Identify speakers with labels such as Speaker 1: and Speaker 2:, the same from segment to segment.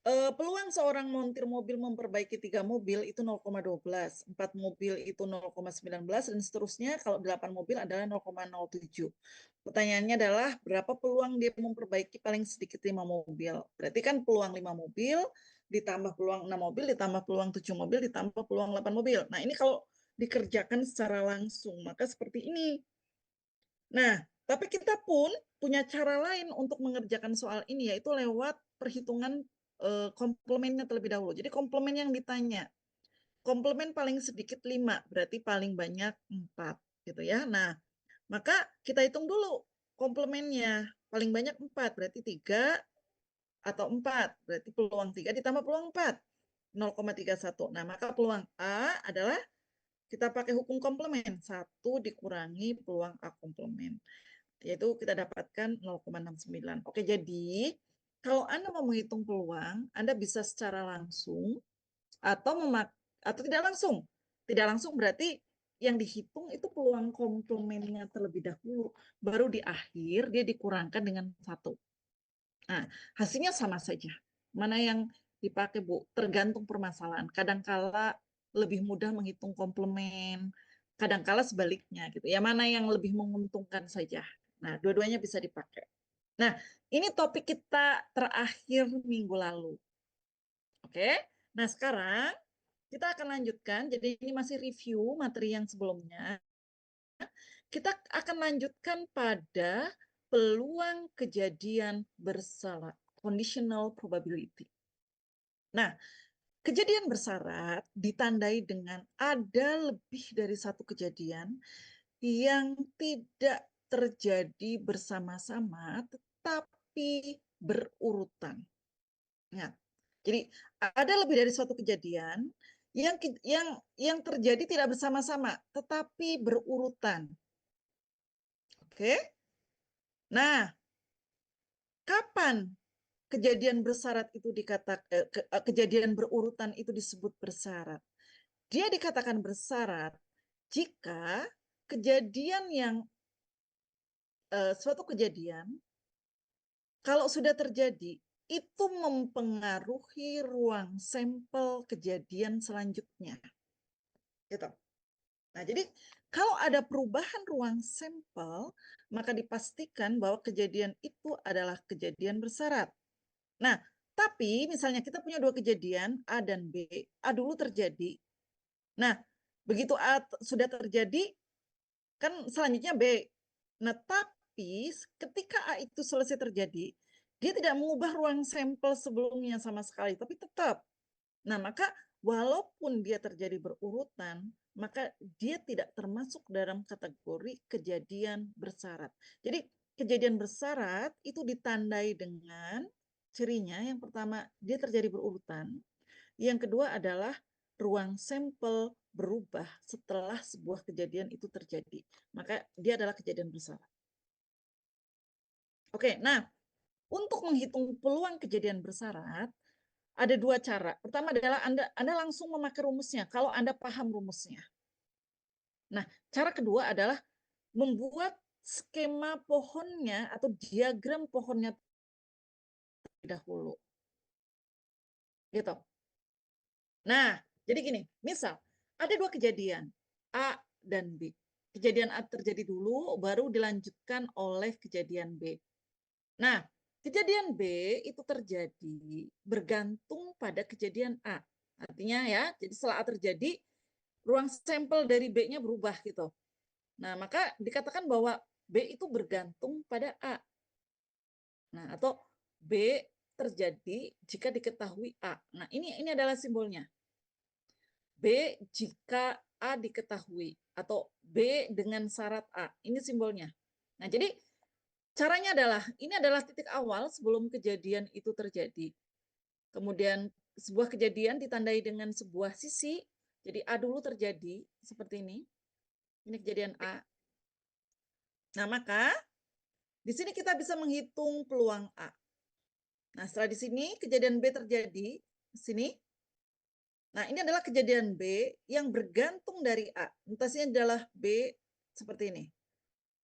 Speaker 1: Peluang seorang montir mobil memperbaiki 3 mobil itu 0,12, 4 mobil itu 0,19, dan seterusnya kalau 8 mobil adalah 0,07. Pertanyaannya adalah berapa peluang dia memperbaiki paling sedikit 5 mobil. Berarti kan peluang 5 mobil, ditambah peluang 6 mobil, ditambah peluang 7 mobil, ditambah peluang 8 mobil. Nah, ini kalau dikerjakan secara langsung, maka seperti ini. Nah, tapi kita pun punya cara lain untuk mengerjakan soal ini, yaitu lewat perhitungan komplemennya terlebih dahulu. Jadi komplemen yang ditanya, komplemen paling sedikit 5, berarti paling banyak 4, gitu ya. Nah, maka kita hitung dulu komplemennya, paling banyak 4, berarti 3 atau 4, berarti peluang 3 ditambah peluang 4, 0,31. Nah, maka peluang A adalah kita pakai hukum komplemen, 1 dikurangi peluang A komplemen, yaitu kita dapatkan 0,69. Oke, jadi kalau Anda mau menghitung peluang, Anda bisa secara langsung atau atau tidak langsung. Tidak langsung berarti yang dihitung itu peluang komplemennya terlebih dahulu, baru di akhir dia dikurangkan dengan 1. Nah, hasilnya sama saja. Mana yang dipakai, Bu? Tergantung permasalahan. Kadangkala lebih mudah menghitung komplemen, kadangkala sebaliknya gitu ya. Mana yang lebih menguntungkan saja. Nah, dua-duanya bisa dipakai. Nah, ini topik kita terakhir minggu lalu. Oke. Nah, sekarang kita akan lanjutkan. Jadi ini masih review materi yang sebelumnya. Kita akan lanjutkan pada peluang kejadian bersalah, conditional probability. Nah, kejadian bersyarat ditandai dengan ada lebih dari satu kejadian yang tidak terjadi bersama-sama tetapi berurutan. Ya. Jadi ada lebih dari suatu kejadian yang terjadi tidak bersama-sama tetapi berurutan. Oke? Nah, kapan kejadian bersyarat itu kejadian berurutan itu disebut bersyarat? Dia dikatakan bersyarat jika kejadian yang suatu kejadian kalau sudah terjadi itu mempengaruhi ruang sampel kejadian selanjutnya. Gitu. Nah, jadi kalau ada perubahan ruang sampel, maka dipastikan bahwa kejadian itu adalah kejadian bersyarat. Nah, tapi misalnya kita punya dua kejadian A dan B, A dulu terjadi. Nah, begitu A sudah terjadi, kan selanjutnya B. Nah, tapi ketika A itu selesai terjadi, dia tidak mengubah ruang sampel sebelumnya sama sekali, tapi tetap. Nah, maka walaupun dia terjadi berurutan, maka dia tidak termasuk dalam kategori kejadian bersyarat. Jadi kejadian bersyarat itu ditandai dengan cirinya, yang pertama dia terjadi berurutan, yang kedua adalah ruang sampel berubah setelah sebuah kejadian itu terjadi. Maka dia adalah kejadian bersyarat. Oke, nah untuk menghitung peluang kejadian bersyarat, ada dua cara. Pertama adalah Anda langsung memakai rumusnya, kalau Anda paham rumusnya. Nah, cara kedua adalah membuat skema pohonnya atau diagram pohonnya terlebih dahulu. Gitu. Nah, jadi gini, misal ada dua kejadian, A dan B. Kejadian A terjadi dulu, baru dilanjutkan oleh kejadian B. Nah, kejadian B itu terjadi bergantung pada kejadian A. Artinya ya, jadi setelah A terjadi, ruang sampel dari B-nya berubah gitu. Nah, maka dikatakan bahwa B itu bergantung pada A. Nah, atau B terjadi jika diketahui A. Nah, ini adalah simbolnya. B jika A diketahui atau B dengan syarat A. Ini simbolnya. Nah, jadi caranya adalah ini adalah titik awal sebelum kejadian itu terjadi. Kemudian sebuah kejadian ditandai dengan sebuah sisi. Jadi A dulu terjadi seperti ini. Ini kejadian A. Nah, maka di sini kita bisa menghitung peluang A. Nah, setelah di sini kejadian B terjadi, di sini. Nah, ini adalah kejadian B yang bergantung dari A. Notasinya adalah B seperti ini.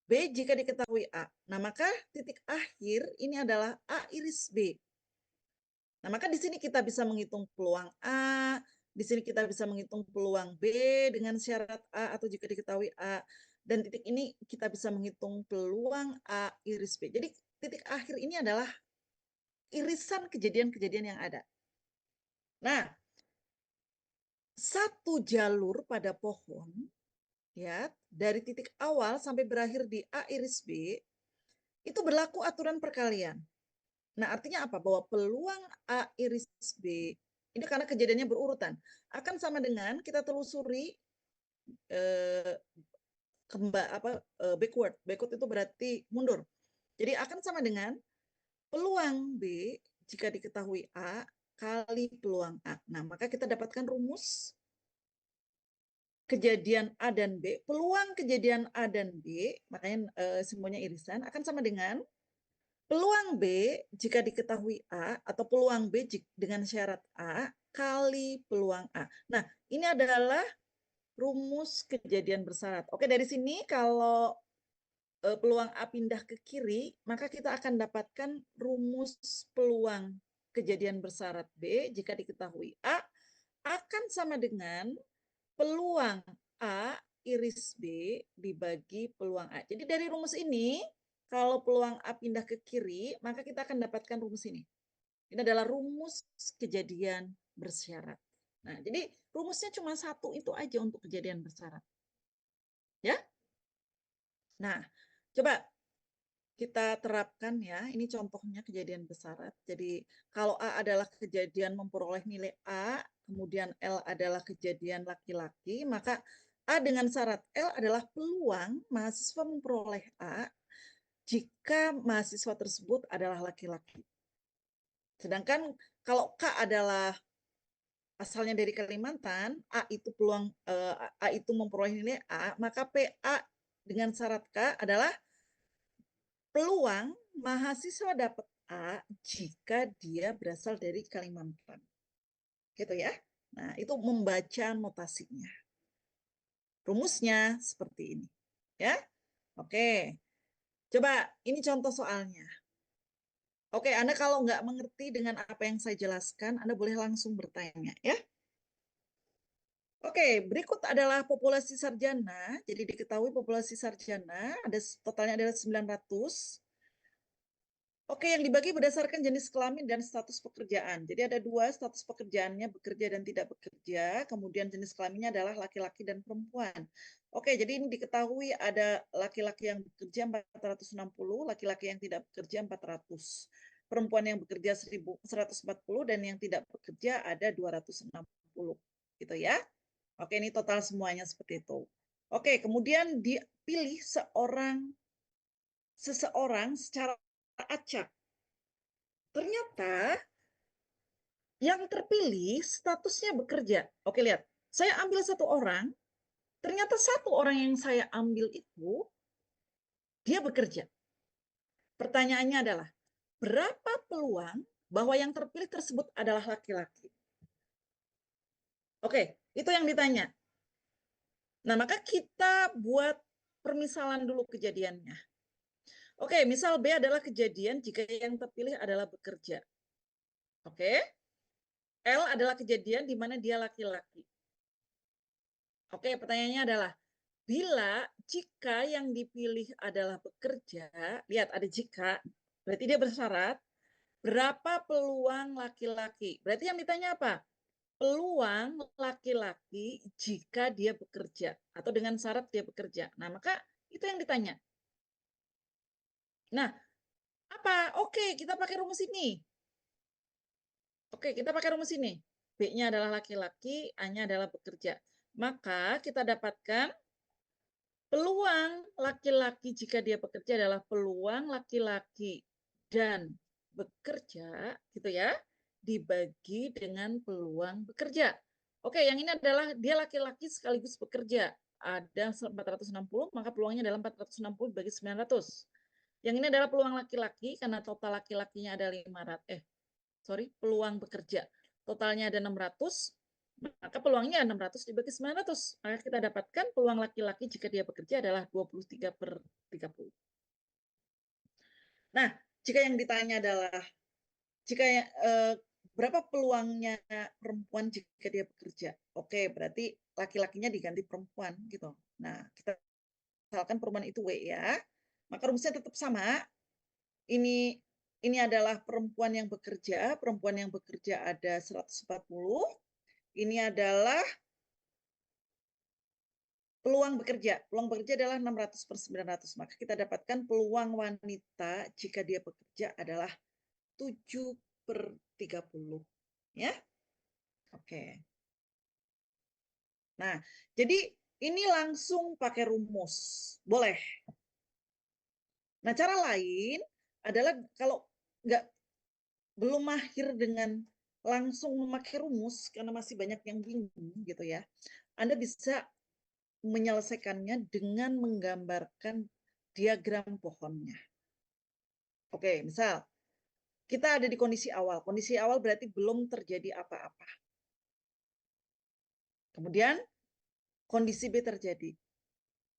Speaker 1: B jika diketahui A. Nah, maka titik akhir ini adalah A iris B. Nah, maka di sini kita bisa menghitung peluang A, di sini kita bisa menghitung peluang B dengan syarat A atau jika diketahui A, dan titik ini kita bisa menghitung peluang A iris B. Jadi titik akhir ini adalah irisan kejadian-kejadian yang ada. Nah, satu jalur pada pohon, ya, dari titik awal sampai berakhir di A iris B, itu berlaku aturan perkalian. Nah, artinya apa? Bahwa peluang A iris B, ini karena kejadiannya berurutan, akan sama dengan kita telusuri eh, backward. Backward itu berarti mundur. Jadi akan sama dengan peluang B jika diketahui A kali peluang A. Nah, maka kita dapatkan rumus kejadian A dan B, peluang kejadian A dan B, makanya semuanya irisan, akan sama dengan peluang B jika diketahui A atau peluang B dengan syarat A kali peluang A. Nah, ini adalah rumus kejadian bersyarat. Oke, dari sini kalau peluang A pindah ke kiri, maka kita akan dapatkan rumus peluang kejadian bersyarat B jika diketahui A akan sama dengan peluang A iris B dibagi peluang A. Jadi dari rumus ini, kalau peluang A pindah ke kiri, maka kita akan dapatkan rumus ini. Ini adalah rumus kejadian bersyarat. Nah, jadi rumusnya cuma satu itu aja untuk kejadian bersyarat. Ya? Nah, coba kita terapkan ya. Ini contohnya kejadian bersyarat. Jadi kalau A adalah kejadian memperoleh nilai A, kemudian L adalah kejadian laki-laki, maka A dengan syarat L adalah peluang mahasiswa memperoleh A jika mahasiswa tersebut adalah laki-laki. Sedangkan kalau K adalah asalnya dari Kalimantan, A itu memperoleh nilai A, maka PA dengan syarat K adalah peluang mahasiswa dapat A jika dia berasal dari Kalimantan. Gitu ya. Nah, itu membaca notasinya. Rumusnya seperti ini. Ya. Oke. Coba ini contoh soalnya. Oke, Anda kalau nggak mengerti dengan apa yang saya jelaskan, Anda boleh langsung bertanya ya. Oke, berikut adalah populasi sarjana. Jadi diketahui populasi sarjana ada totalnya adalah 900. Oke, yang dibagi berdasarkan jenis kelamin dan status pekerjaan. Jadi ada dua, status pekerjaannya bekerja dan tidak bekerja. Kemudian jenis kelaminnya adalah laki-laki dan perempuan. Oke, jadi ini diketahui ada laki-laki yang bekerja 460, laki-laki yang tidak bekerja 400. Perempuan yang bekerja 140 dan yang tidak bekerja ada 260. Gitu ya. Oke, ini total semuanya seperti itu. Oke, kemudian dipilih seseorang secara acak. Ternyata yang terpilih statusnya bekerja. Oke, lihat. Saya ambil satu orang, ternyata satu orang yang saya ambil itu dia bekerja. Pertanyaannya adalah, berapa peluang bahwa yang terpilih tersebut adalah laki-laki? Oke, itu yang ditanya. Nah, maka kita buat permisalan dulu kejadiannya. Oke, misal B adalah kejadian jika yang terpilih adalah bekerja. Oke. L adalah kejadian di mana dia laki-laki. Oke, pertanyaannya adalah, jika yang dipilih adalah bekerja, lihat ada jika, berarti dia bersyarat, berapa peluang laki-laki? Berarti yang ditanya apa? Peluang laki-laki jika dia bekerja, atau dengan syarat dia bekerja. Nah, maka itu yang ditanya. Nah, apa? Oke, kita pakai rumus ini. Oke, kita pakai rumus ini. B-nya adalah laki-laki, A-nya adalah bekerja. Maka kita dapatkan peluang laki-laki jika dia bekerja adalah peluang laki-laki dan bekerja, gitu ya, dibagi dengan peluang bekerja. Oke, yang ini adalah dia laki-laki sekaligus bekerja. Ada 460, maka peluangnya adalah 460 bagi 900. Yang ini adalah peluang laki-laki karena total laki-lakinya ada 500. Peluang bekerja. Totalnya ada 600, maka peluangnya 600 dibagi 900. Maka kita dapatkan peluang laki-laki jika dia bekerja adalah 23/30. Nah, jika yang ditanya adalah jika berapa peluangnya perempuan jika dia bekerja? Oke, berarti laki-lakinya diganti perempuan gitu. Nah, kita misalkan perempuan itu W ya, maka rumusnya tetap sama. Ini adalah perempuan yang bekerja ada 140. Ini adalah peluang bekerja adalah 600/900. Maka kita dapatkan peluang wanita jika dia bekerja adalah 7/30. Ya. Oke. Nah, jadi ini langsung pakai rumus. Boleh. Nah, cara lain adalah kalau belum mahir dengan langsung memakai rumus, karena masih banyak yang bingung gitu ya, Anda bisa menyelesaikannya dengan menggambarkan diagram pohonnya. Oke, misal kita ada di kondisi awal. Kondisi awal berarti belum terjadi apa-apa. Kemudian kondisi B terjadi.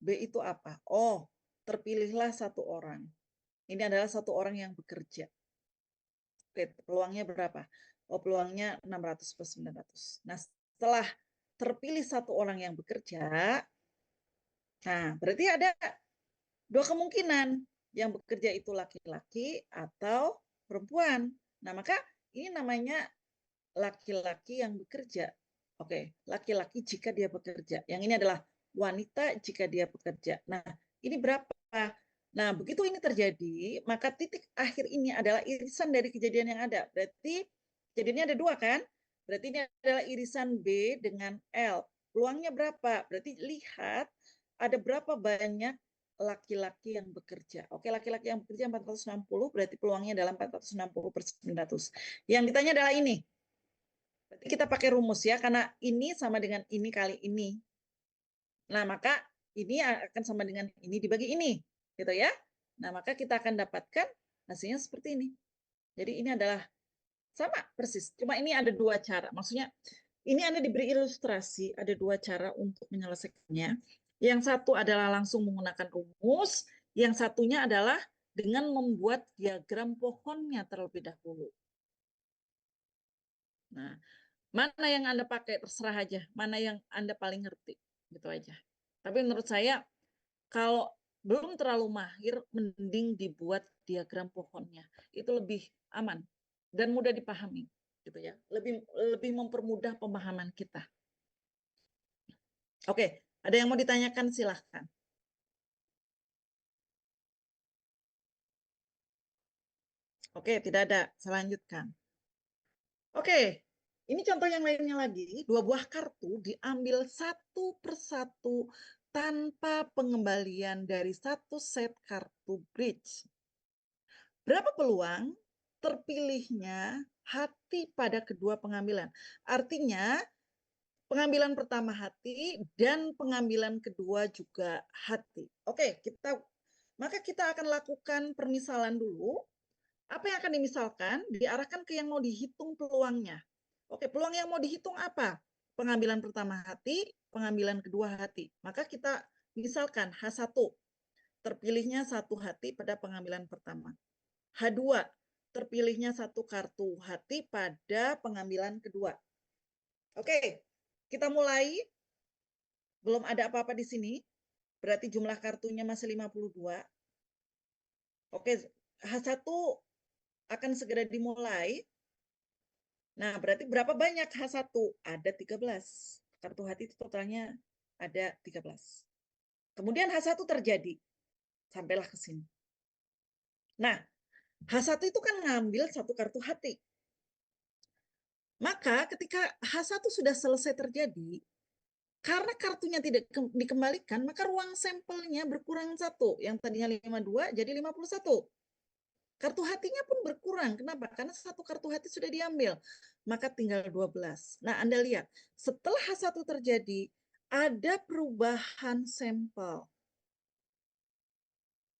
Speaker 1: B itu apa? Oh, terpilihlah satu orang. Ini adalah satu orang yang bekerja. Oke, peluangnya berapa? Oh, peluangnya 600/900. Nah, setelah terpilih satu orang yang bekerja, nah berarti ada dua kemungkinan. Yang bekerja itu laki-laki atau perempuan. Nah, maka ini namanya laki-laki yang bekerja. Oke, laki-laki jika dia bekerja. Yang ini adalah wanita jika dia bekerja. Nah, ini berapa? Nah, begitu ini terjadi, maka titik akhir ini adalah irisan dari kejadian yang ada. Berarti kejadiannya ada dua kan? Berarti ini adalah irisan B dengan L. Peluangnya berapa? Berarti lihat ada berapa banyak laki-laki yang bekerja. Oke, laki-laki yang bekerja 460, berarti peluangnya adalah 460/900. Yang ditanya adalah ini. Berarti kita pakai rumus ya, karena ini sama dengan ini kali ini. Nah, maka ini akan sama dengan ini dibagi ini, gitu ya. Nah, maka kita akan dapatkan hasilnya seperti ini. Jadi ini adalah sama persis, cuma ini ada dua cara. Maksudnya ini Anda diberi ilustrasi, ada dua cara untuk menyelesaikannya. Yang satu adalah langsung menggunakan rumus, yang satunya adalah dengan membuat diagram pohonnya terlebih dahulu. Nah, mana yang Anda pakai terserah aja, mana yang Anda paling ngerti, gitu aja. Tapi menurut saya kalau belum terlalu mahir, mending dibuat diagram pohonnya. Itu lebih aman dan mudah dipahami, gitu ya. Lebih mempermudah pemahaman kita. Oke, ada yang mau ditanyakan silahkan. Oke, tidak ada. Saya lanjutkan. Oke, ini contoh yang lainnya lagi. Dua buah kartu diambil satu persatu tanpa pengembalian dari satu set kartu bridge. Berapa peluang terpilihnya hati pada kedua pengambilan? Artinya, pengambilan pertama hati dan pengambilan kedua juga hati. Oke, maka kita akan lakukan permisalan dulu. Apa yang akan dimisalkan diarahkan ke yang mau dihitung peluangnya. Oke, peluang yang mau dihitung apa? Pengambilan pertama hati, pengambilan kedua hati. Maka kita misalkan H1, terpilihnya satu hati pada pengambilan pertama. H2, terpilihnya satu kartu hati pada pengambilan kedua. Oke, kita mulai. Belum ada apa-apa di sini. Berarti jumlah kartunya masih 52. Oke, H1 akan segera dimulai. Nah, berarti berapa banyak H1? Ada 13. Kartu hati itu totalnya ada 13. Kemudian H1 terjadi. Sampailah ke sini. Nah, H1 itu kan ngambil satu kartu hati. Maka ketika H1 sudah selesai terjadi, karena kartunya tidak dikembalikan, maka ruang sampelnya berkurang satu. Yang tadinya 52 jadi 51. Kartu hatinya pun berkurang. Kenapa? Karena satu kartu hati sudah diambil. Maka tinggal 12. Nah, Anda lihat, setelah H1 terjadi, ada perubahan sampel.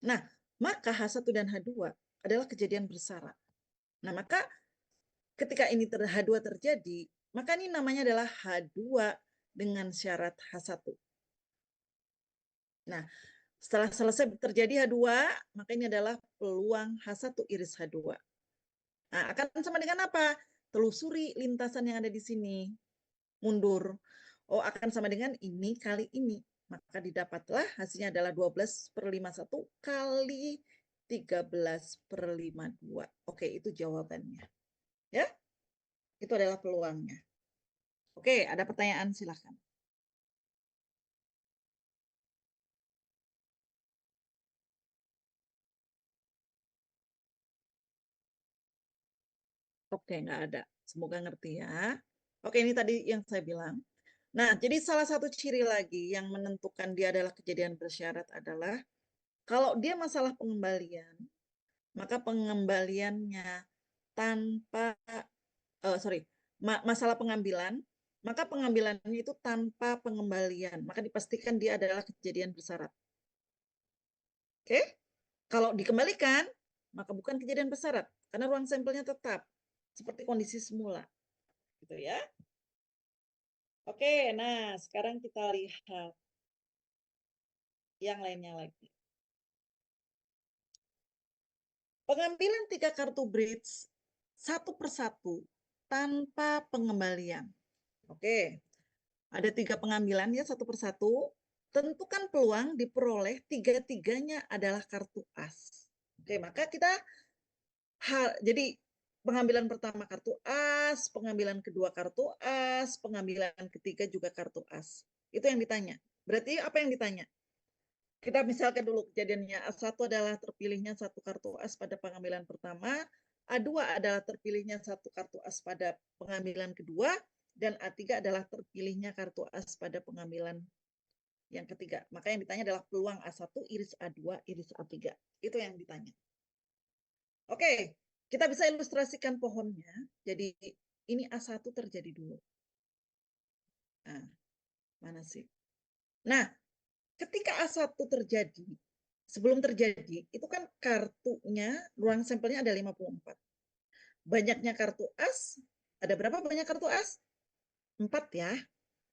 Speaker 1: Nah, maka H1 dan H2 adalah kejadian bersara. Nah, maka ketika ini H2 terjadi, maka ini namanya adalah H2 dengan syarat H1. Nah, setelah selesai terjadi H2, maka ini adalah peluang H1 iris H2. Nah, akan sama dengan apa? telusuri lintasan yang ada di sini. Mundur. Oh, akan sama dengan ini kali ini. Maka didapatlah hasilnya adalah 12/51 kali 13/52. Oke, itu jawabannya. Ya, itu adalah peluangnya. Oke, ada pertanyaan, silahkan. Oke, nggak ada. Semoga ngerti ya. Oke, ini tadi yang saya bilang. Nah, jadi salah satu ciri lagi yang menentukan dia adalah kejadian bersyarat adalah kalau dia masalah pengembalian, maka pengembaliannya tanpa sorry, masalah pengambilan, maka pengambilannya itu tanpa pengembalian, maka dipastikan dia adalah kejadian bersyarat. Oke? Kalau dikembalikan, maka bukan kejadian bersyarat karena ruang sampelnya tetap seperti kondisi semula. Gitu ya. Oke, nah sekarang kita lihat yang lainnya lagi. Pengambilan 3 kartu bridge satu persatu tanpa pengembalian. Oke, ada 3 pengambilan ya satu persatu. Tentukan peluang diperoleh tiga-tiganya adalah kartu as. Oke, maka kita jadi pengambilan pertama kartu as, pengambilan kedua kartu as, pengambilan ketiga juga kartu as. Itu yang ditanya. Berarti apa yang ditanya? Kita misalkan dulu kejadiannya A1 adalah terpilihnya satu kartu as pada pengambilan pertama, A2 adalah terpilihnya satu kartu as pada pengambilan kedua, dan A3 adalah terpilihnya kartu as pada pengambilan yang ketiga. Maka yang ditanya adalah peluang A1 iris A2 iris A3. Itu yang ditanya. Oke, kita bisa ilustrasikan pohonnya. Jadi ini A1 terjadi dulu. Nah, mana sih? Nah, ketika A1 terjadi, sebelum terjadi, itu kan kartunya, ruang sampelnya ada 54. Banyaknya kartu as, ada berapa banyak kartu as? 4 ya.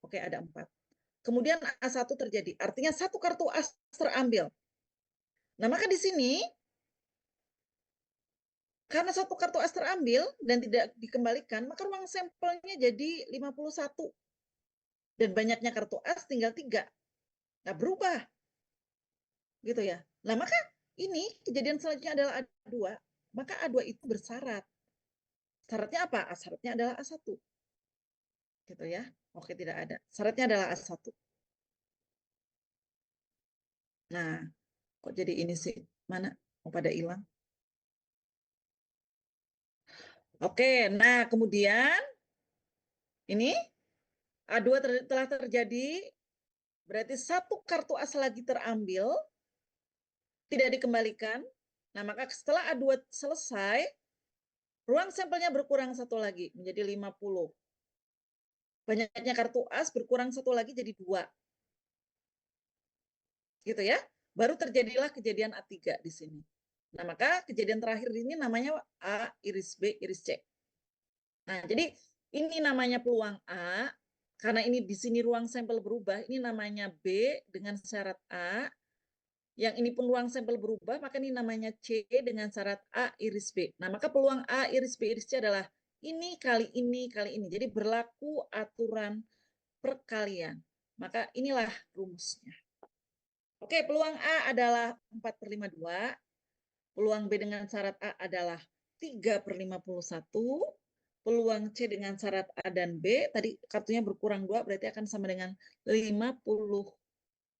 Speaker 1: Oke, ada 4. Kemudian A1 terjadi, artinya satu kartu as terambil. Nah, maka di sini, karena satu kartu as terambil dan tidak dikembalikan, maka ruang sampelnya jadi 51. Dan banyaknya kartu as tinggal 3. Nah, berubah. Gitu ya. Nah, maka ini kejadian selanjutnya adalah A2. Maka A2 itu bersyarat. Syaratnya apa? Syaratnya adalah A1. Gitu ya. Oke, tidak ada. Syaratnya adalah A1. Nah, kok jadi ini sih? Mana? Oh, pada hilang. Oke, nah kemudian ini A2 telah terjadi, berarti satu kartu as lagi terambil, tidak dikembalikan. Nah, maka setelah A2 selesai, ruang sampelnya berkurang satu lagi, menjadi 50. Banyaknya kartu as berkurang satu lagi jadi 2. Gitu ya. Baru terjadilah kejadian A3 di sini. Nah, maka kejadian terakhir ini namanya A iris B iris C. Nah, jadi ini namanya peluang A, karena ini di sini ruang sampel berubah, ini namanya B dengan syarat A. Yang ini pun ruang sampel berubah, maka ini namanya C dengan syarat A iris B. Nah, maka peluang A iris B iris C adalah ini kali ini kali ini. Jadi berlaku aturan perkalian. Maka inilah rumusnya. Oke, peluang A adalah 4/52. Peluang B dengan syarat A adalah 3/51. Peluang C dengan syarat A dan B, tadi kartunya berkurang 2, berarti akan sama dengan 50,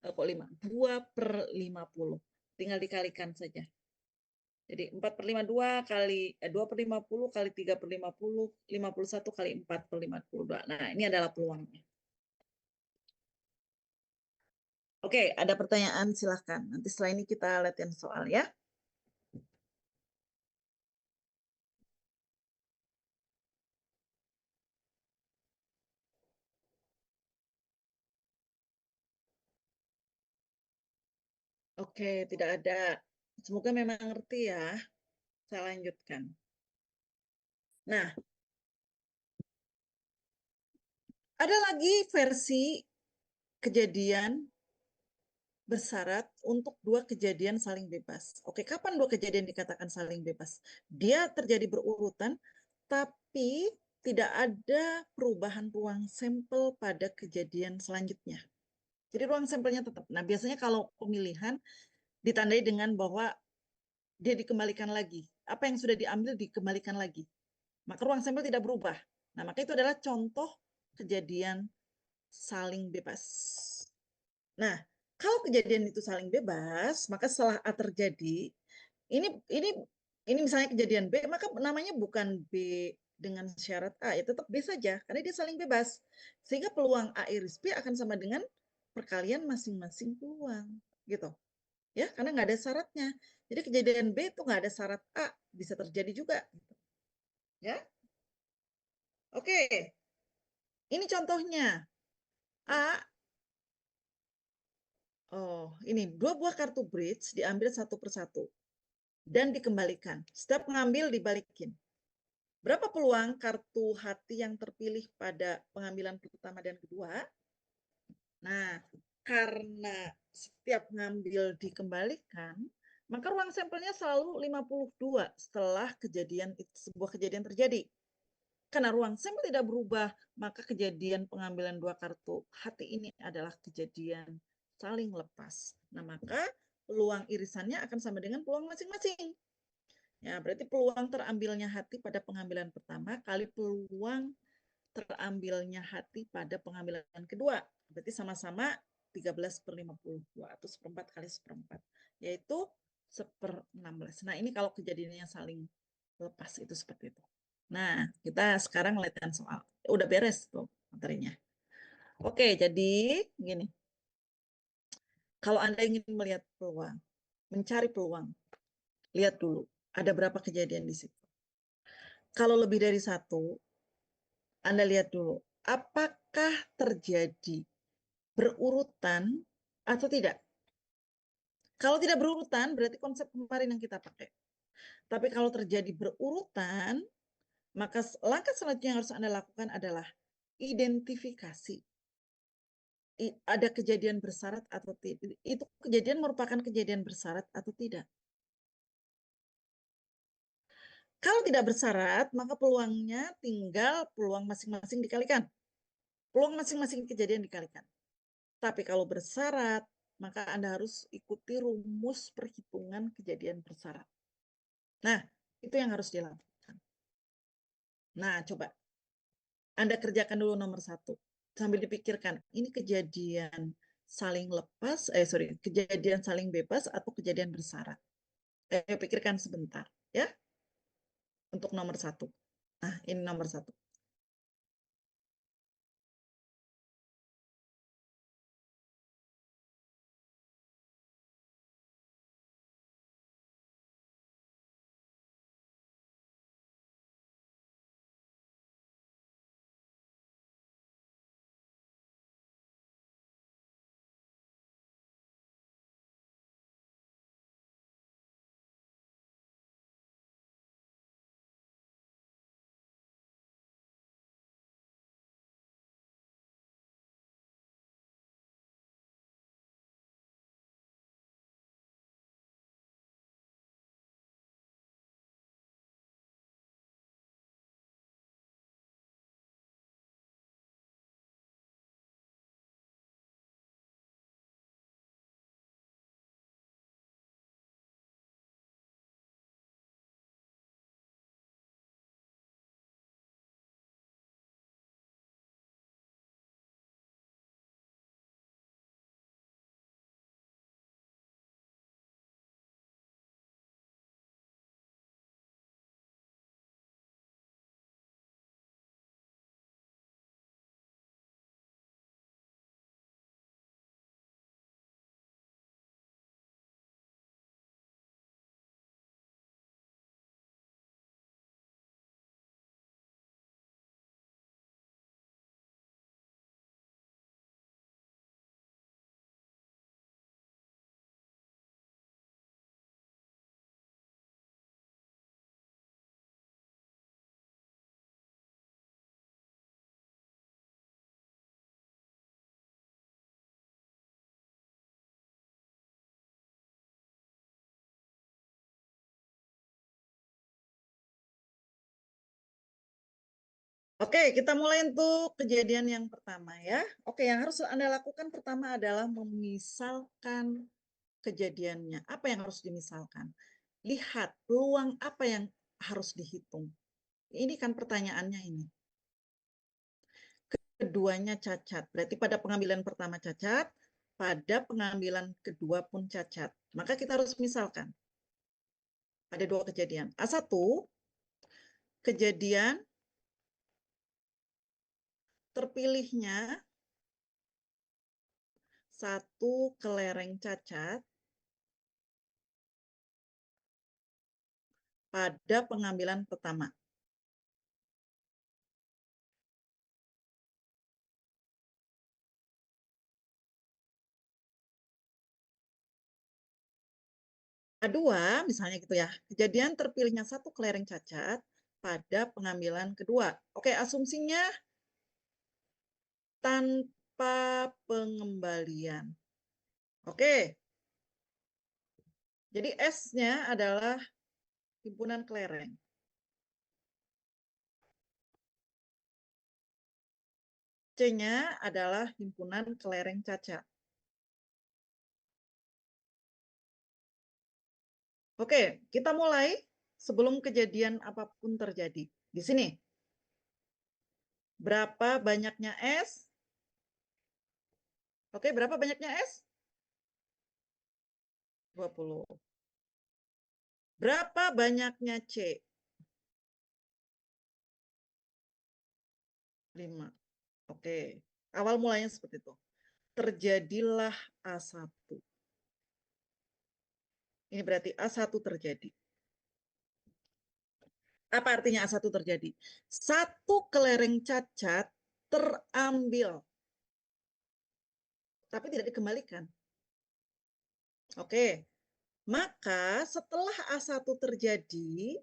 Speaker 1: kok 5? 2/50. Tinggal dikalikan saja. Jadi 4/52 kali 2/50 kali 3/50, 51 kali 4/52. Nah, ini adalah peluangnya. Oke, ada pertanyaan silahkan. Nanti setelah ini kita latihan soal ya. Oke, tidak ada. Semoga memang ngerti ya. Saya lanjutkan. Nah, ada lagi versi kejadian bersyarat untuk dua kejadian saling bebas. Oke, kapan dua kejadian dikatakan saling bebas? Dia terjadi berurutan, tapi tidak ada perubahan ruang sampel pada kejadian selanjutnya. Jadi ruang sampelnya tetap. Nah, biasanya kalau pemilihan ditandai dengan bahwa dia dikembalikan lagi. Apa yang sudah diambil dikembalikan lagi. Maka ruang sampel tidak berubah. Nah, maka itu adalah contoh kejadian saling bebas. Nah, kalau kejadian itu saling bebas, maka setelah A terjadi, ini ini ini misalnya kejadian B, maka namanya bukan B dengan syarat A, ya tetap B saja, karena dia saling bebas. Sehingga peluang A iris B akan sama dengan perkalian masing-masing peluang, gitu. Ya, karena nggak ada syaratnya. Jadi kejadian B itu nggak ada syarat A, bisa terjadi juga. Gitu. Ya, oke. Ini contohnya. A, ini 2 buah kartu bridge diambil satu persatu dan dikembalikan. Setiap mengambil dibalikin. Berapa peluang kartu hati yang terpilih pada pengambilan pertama dan kedua? Nah, karena setiap ngambil dikembalikan, maka ruang sampelnya selalu 52 setelah sebuah kejadian terjadi. Karena ruang sampel tidak berubah, maka kejadian pengambilan 2 kartu hati ini adalah kejadian saling lepas. Nah, maka peluang irisannya akan sama dengan peluang masing-masing. Ya, berarti peluang terambilnya hati pada pengambilan pertama kali peluang terambilnya hati pada pengambilan kedua. Berarti sama-sama 13/52 atau seperempat kali seperempat, yaitu 1/16. Nah, ini kalau kejadiannya saling lepas itu seperti itu. Nah, kita sekarang lihatkan soal. Udah beres tuh materinya. Oke, jadi gini. Kalau Anda ingin melihat peluang, mencari peluang, lihat dulu ada berapa kejadian di situ. Kalau lebih dari satu, Anda lihat dulu, apakah terjadi berurutan atau tidak. Kalau tidak berurutan, berarti konsep kemarin yang kita pakai. Tapi kalau terjadi berurutan, maka langkah selanjutnya yang harus Anda lakukan adalah identifikasi. Ada kejadian bersyarat atau tidak. Itu kejadian merupakan kejadian bersyarat atau tidak. Kalau tidak bersyarat, maka peluangnya tinggal peluang masing-masing dikalikan. Peluang masing-masing kejadian dikalikan. Tapi kalau bersyarat, maka Anda harus ikuti rumus perhitungan kejadian bersyarat. Nah, itu yang harus dilakukan. Nah, coba Anda kerjakan dulu nomor 1. Sambil dipikirkan, ini kejadian saling lepas, kejadian saling bebas atau kejadian bersyarat. Pikirkan sebentar, ya, untuk nomor 1. Nah, ini nomor 1. Oke, kita mulai untuk kejadian yang pertama ya. Oke, yang harus Anda lakukan pertama adalah memisalkan kejadiannya. Apa yang harus dimisalkan? Lihat peluang apa yang harus dihitung. Ini kan pertanyaannya ini. Keduanya cacat. Berarti pada pengambilan pertama cacat, pada pengambilan kedua pun cacat. Maka kita harus misalkan. Ada dua kejadian. A1, kejadian terpilihnya satu kelereng cacat pada pengambilan pertama. Kedua, misalnya gitu ya, kejadian terpilihnya satu kelereng cacat pada pengambilan kedua. Oke, asumsinya tanpa pengembalian. Oke, jadi S-nya adalah himpunan kelereng. C-nya adalah himpunan kelereng cacat. Oke, kita mulai sebelum kejadian apapun terjadi. Di sini, berapa banyaknya S? Oke, berapa banyaknya S? 20. Berapa banyaknya C? 5. Oke, awal mulanya seperti itu. Terjadilah A1. Ini berarti A1 terjadi. Apa artinya A1 terjadi? Satu kelereng cacat terambil, tapi tidak dikembalikan. Oke, maka setelah A1 terjadi,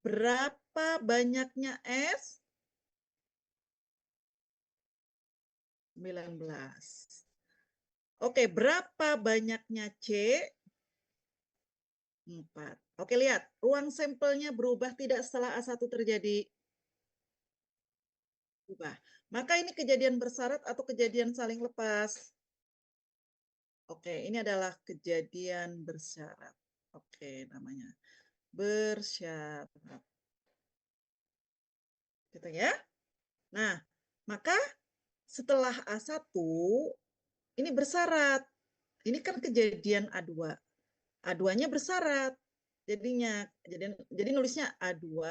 Speaker 1: berapa banyaknya S? 19. Oke, berapa banyaknya C? 4. Oke, lihat. Ruang sampelnya berubah tidak setelah A1 terjadi? Berubah. Maka ini kejadian bersyarat atau kejadian saling lepas? Oke, ini adalah kejadian bersyarat. Oke, namanya. Bersyarat. Gitu ya. Nah, maka setelah A1, ini bersyarat. Ini kan kejadian A2. A2-nya bersyarat. Jadi nulisnya A2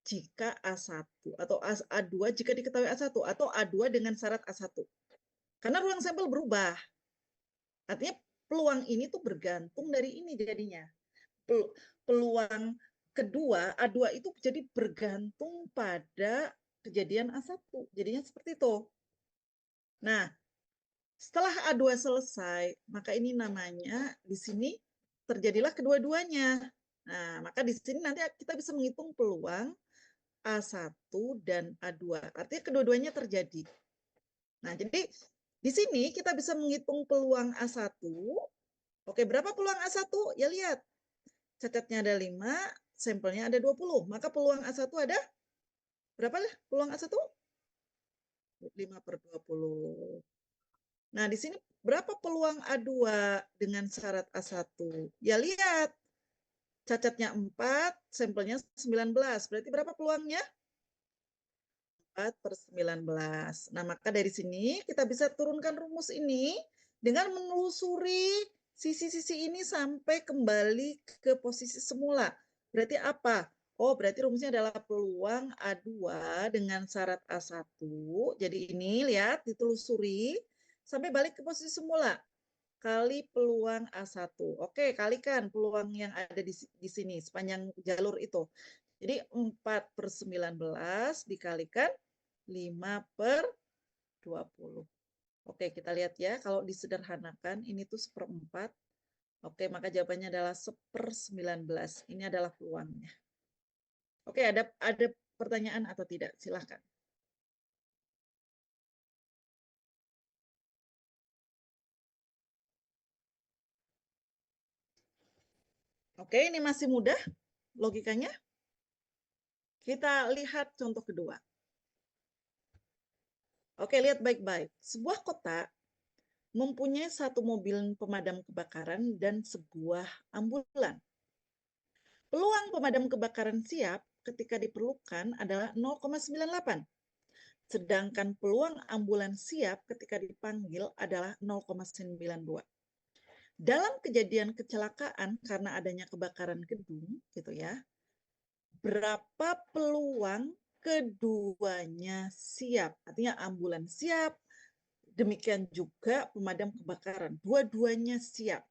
Speaker 1: jika A1 atau A2 jika diketahui A1 atau A2 dengan syarat A1. Karena ruang sampel berubah. Artinya peluang ini tuh bergantung dari ini jadinya. Peluang kedua A2 itu jadi bergantung pada kejadian A1. Jadinya seperti itu. Nah, setelah A2 selesai, maka ini namanya di sini terjadilah kedua-duanya. Nah, maka di sini nanti kita bisa menghitung peluang A1 dan A2. Artinya kedua-duanya terjadi. Nah, jadi di sini kita bisa menghitung peluang A1. Oke, berapa peluang A1? Ya lihat, cacatnya ada 5, sampelnya ada 20. Maka peluang A1 ada berapa lah peluang A1? 5/20. Nah, di sini berapa peluang A2 dengan syarat A1? Ya lihat, cacatnya 4, sampelnya 19. Berarti berapa peluangnya? 4/19. Nah, maka dari sini kita bisa turunkan rumus ini dengan menelusuri sisi-sisi ini sampai kembali ke posisi semula. Berarti apa? Oh, berarti rumusnya adalah peluang A2 dengan syarat A1. Jadi ini lihat ditelusuri sampai balik ke posisi semula kali peluang A1. Oke, kalikan peluang yang ada di sini sepanjang jalur itu. Jadi 4/19 dikalikan 5/20. Oke, kita lihat ya. Kalau disederhanakan, ini tuh 1/4. Oke, maka jawabannya adalah 1/19. Ini adalah peluangnya. Oke, ada pertanyaan atau tidak? Silahkan. Oke, ini masih mudah logikanya. Kita lihat contoh kedua. Oke, lihat baik-baik. Sebuah kota mempunyai satu mobil pemadam kebakaran dan sebuah ambulan. Peluang pemadam kebakaran siap ketika diperlukan adalah 0,98. Sedangkan peluang ambulan siap ketika dipanggil adalah 0,92. Dalam kejadian kecelakaan karena adanya kebakaran gedung, gitu ya, berapa peluang keduanya siap? Artinya ambulan siap, demikian juga pemadam kebakaran. Dua-duanya siap.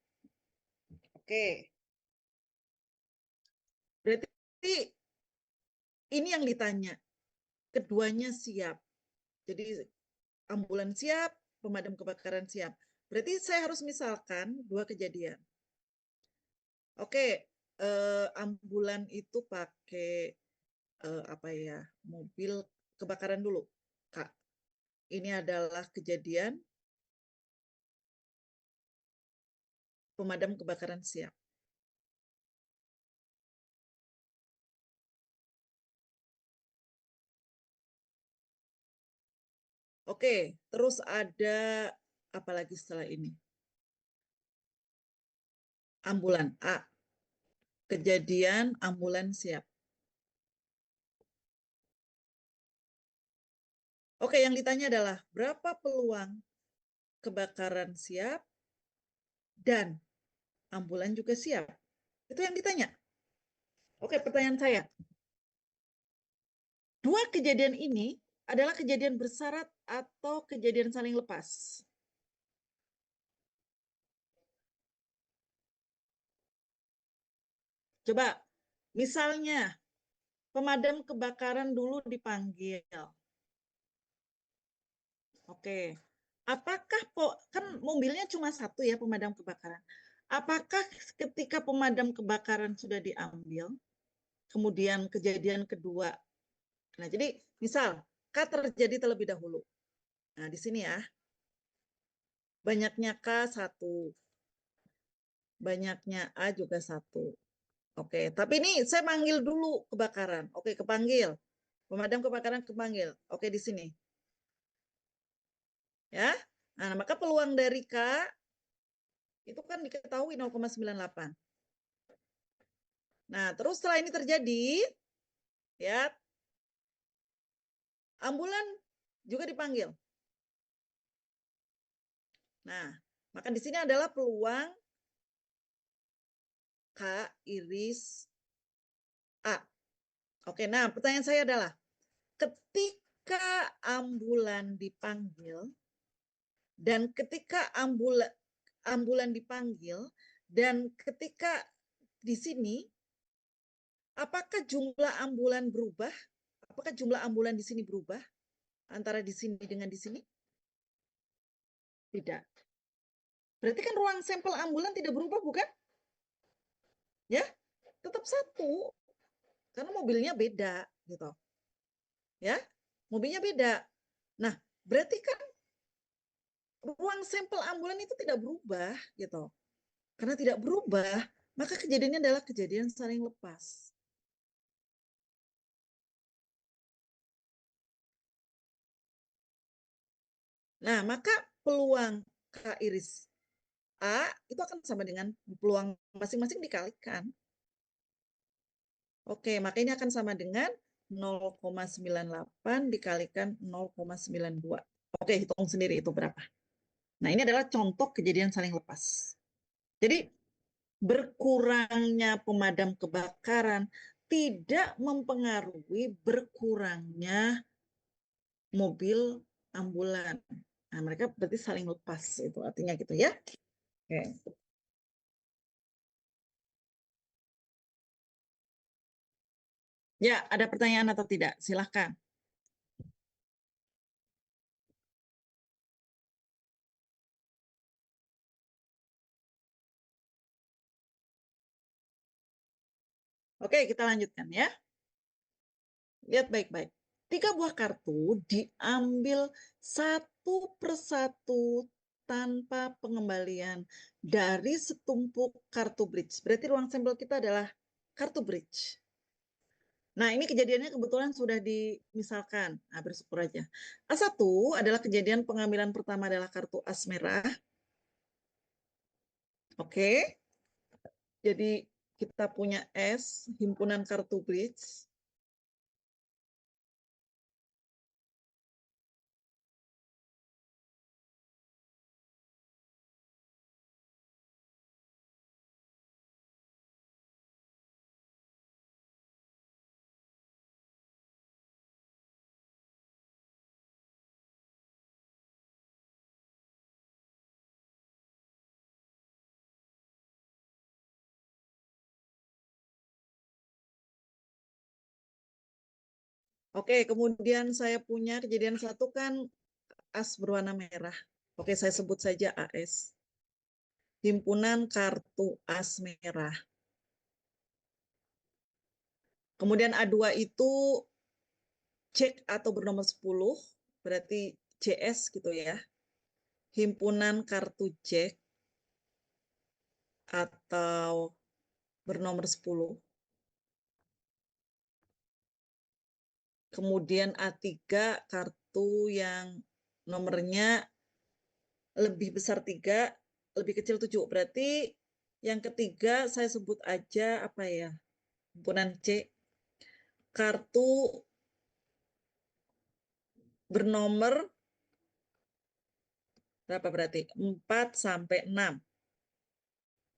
Speaker 1: Oke, berarti ini yang ditanya. Keduanya siap. Jadi ambulan siap, pemadam kebakaran siap. Berarti saya harus misalkan dua kejadian. Oke, ambulan itu pakai apa ya, mobil kebakaran dulu, Kak. Ini adalah kejadian pemadam kebakaran siap. Oke, terus ada apa lagi setelah ini? Ambulan A, kejadian ambulan siap. Oke, yang ditanya adalah berapa peluang kebakaran siap dan ambulan juga siap. Itu yang ditanya. Oke, pertanyaan saya. Dua kejadian ini adalah kejadian bersyarat atau kejadian saling lepas? Coba, misalnya pemadam kebakaran dulu dipanggil. Oke. Apakah kan mobilnya cuma satu ya pemadam kebakaran. Apakah ketika pemadam kebakaran sudah diambil, kemudian kejadian kedua. Nah, jadi misal K terjadi terlebih dahulu. Nah, di sini ya. Banyaknya K satu, banyaknya A juga satu. Oke, tapi ini saya manggil dulu kebakaran. Oke, kepanggil. Pemadam kebakaran kepanggil. Oke, di sini. Ya. Nah, maka peluang dari K itu kan diketahui 0,98. Nah, terus setelah ini terjadi, ya, ambulan juga dipanggil. Nah, maka di sini adalah peluang K iris A. Oke, nah pertanyaan saya adalah, ketika ambulan dipanggil dan ketika ambulan dipanggil dan ketika di sini, apakah jumlah ambulan berubah? Apakah jumlah ambulan di sini berubah antara di sini dengan di sini? Tidak. Berarti kan ruang sampel ambulan tidak berubah, bukan? Ya, tetap satu karena mobilnya beda gitu. Ya, mobilnya beda. Nah, berarti kan ruang sampel ambulan itu tidak berubah gitu. Karena tidak berubah, maka kejadiannya adalah kejadian saling lepas. Nah, maka peluang K iris A itu akan sama dengan peluang masing-masing dikalikan. Oke, maka ini akan sama dengan 0,98 dikalikan 0,92. Oke, hitung sendiri itu berapa. Nah, ini adalah contoh kejadian saling lepas. Jadi, berkurangnya pemadam kebakaran tidak mempengaruhi berkurangnya mobil ambulan. Nah, mereka berarti saling lepas, itu artinya gitu ya. Oke. Ya, ada pertanyaan atau tidak? Silahkan. Oke, kita lanjutkan ya. Lihat baik-baik. 3 buah kartu diambil satu persatu tanpa pengembalian dari setumpuk kartu bridge. Berarti ruang sampel kita adalah kartu bridge. Nah, ini kejadiannya kebetulan sudah dimisalkan. Nah, bersyukur aja. A1 adalah kejadian pengambilan pertama adalah kartu as merah. Oke. Jadi kita punya S, himpunan kartu bridge. Oke, kemudian saya punya kejadian satu kan as berwarna merah. Oke, saya sebut saja AS. Himpunan kartu as merah. Kemudian A2 itu cek atau bernomor 10, berarti CS gitu ya. Himpunan kartu cek atau bernomor 10. Kemudian A3 kartu yang nomornya lebih besar 3, lebih kecil 7. Berarti yang ketiga saya sebut aja apa ya? Himpunan C. Kartu bernomor berapa berarti? 4 sampai 6.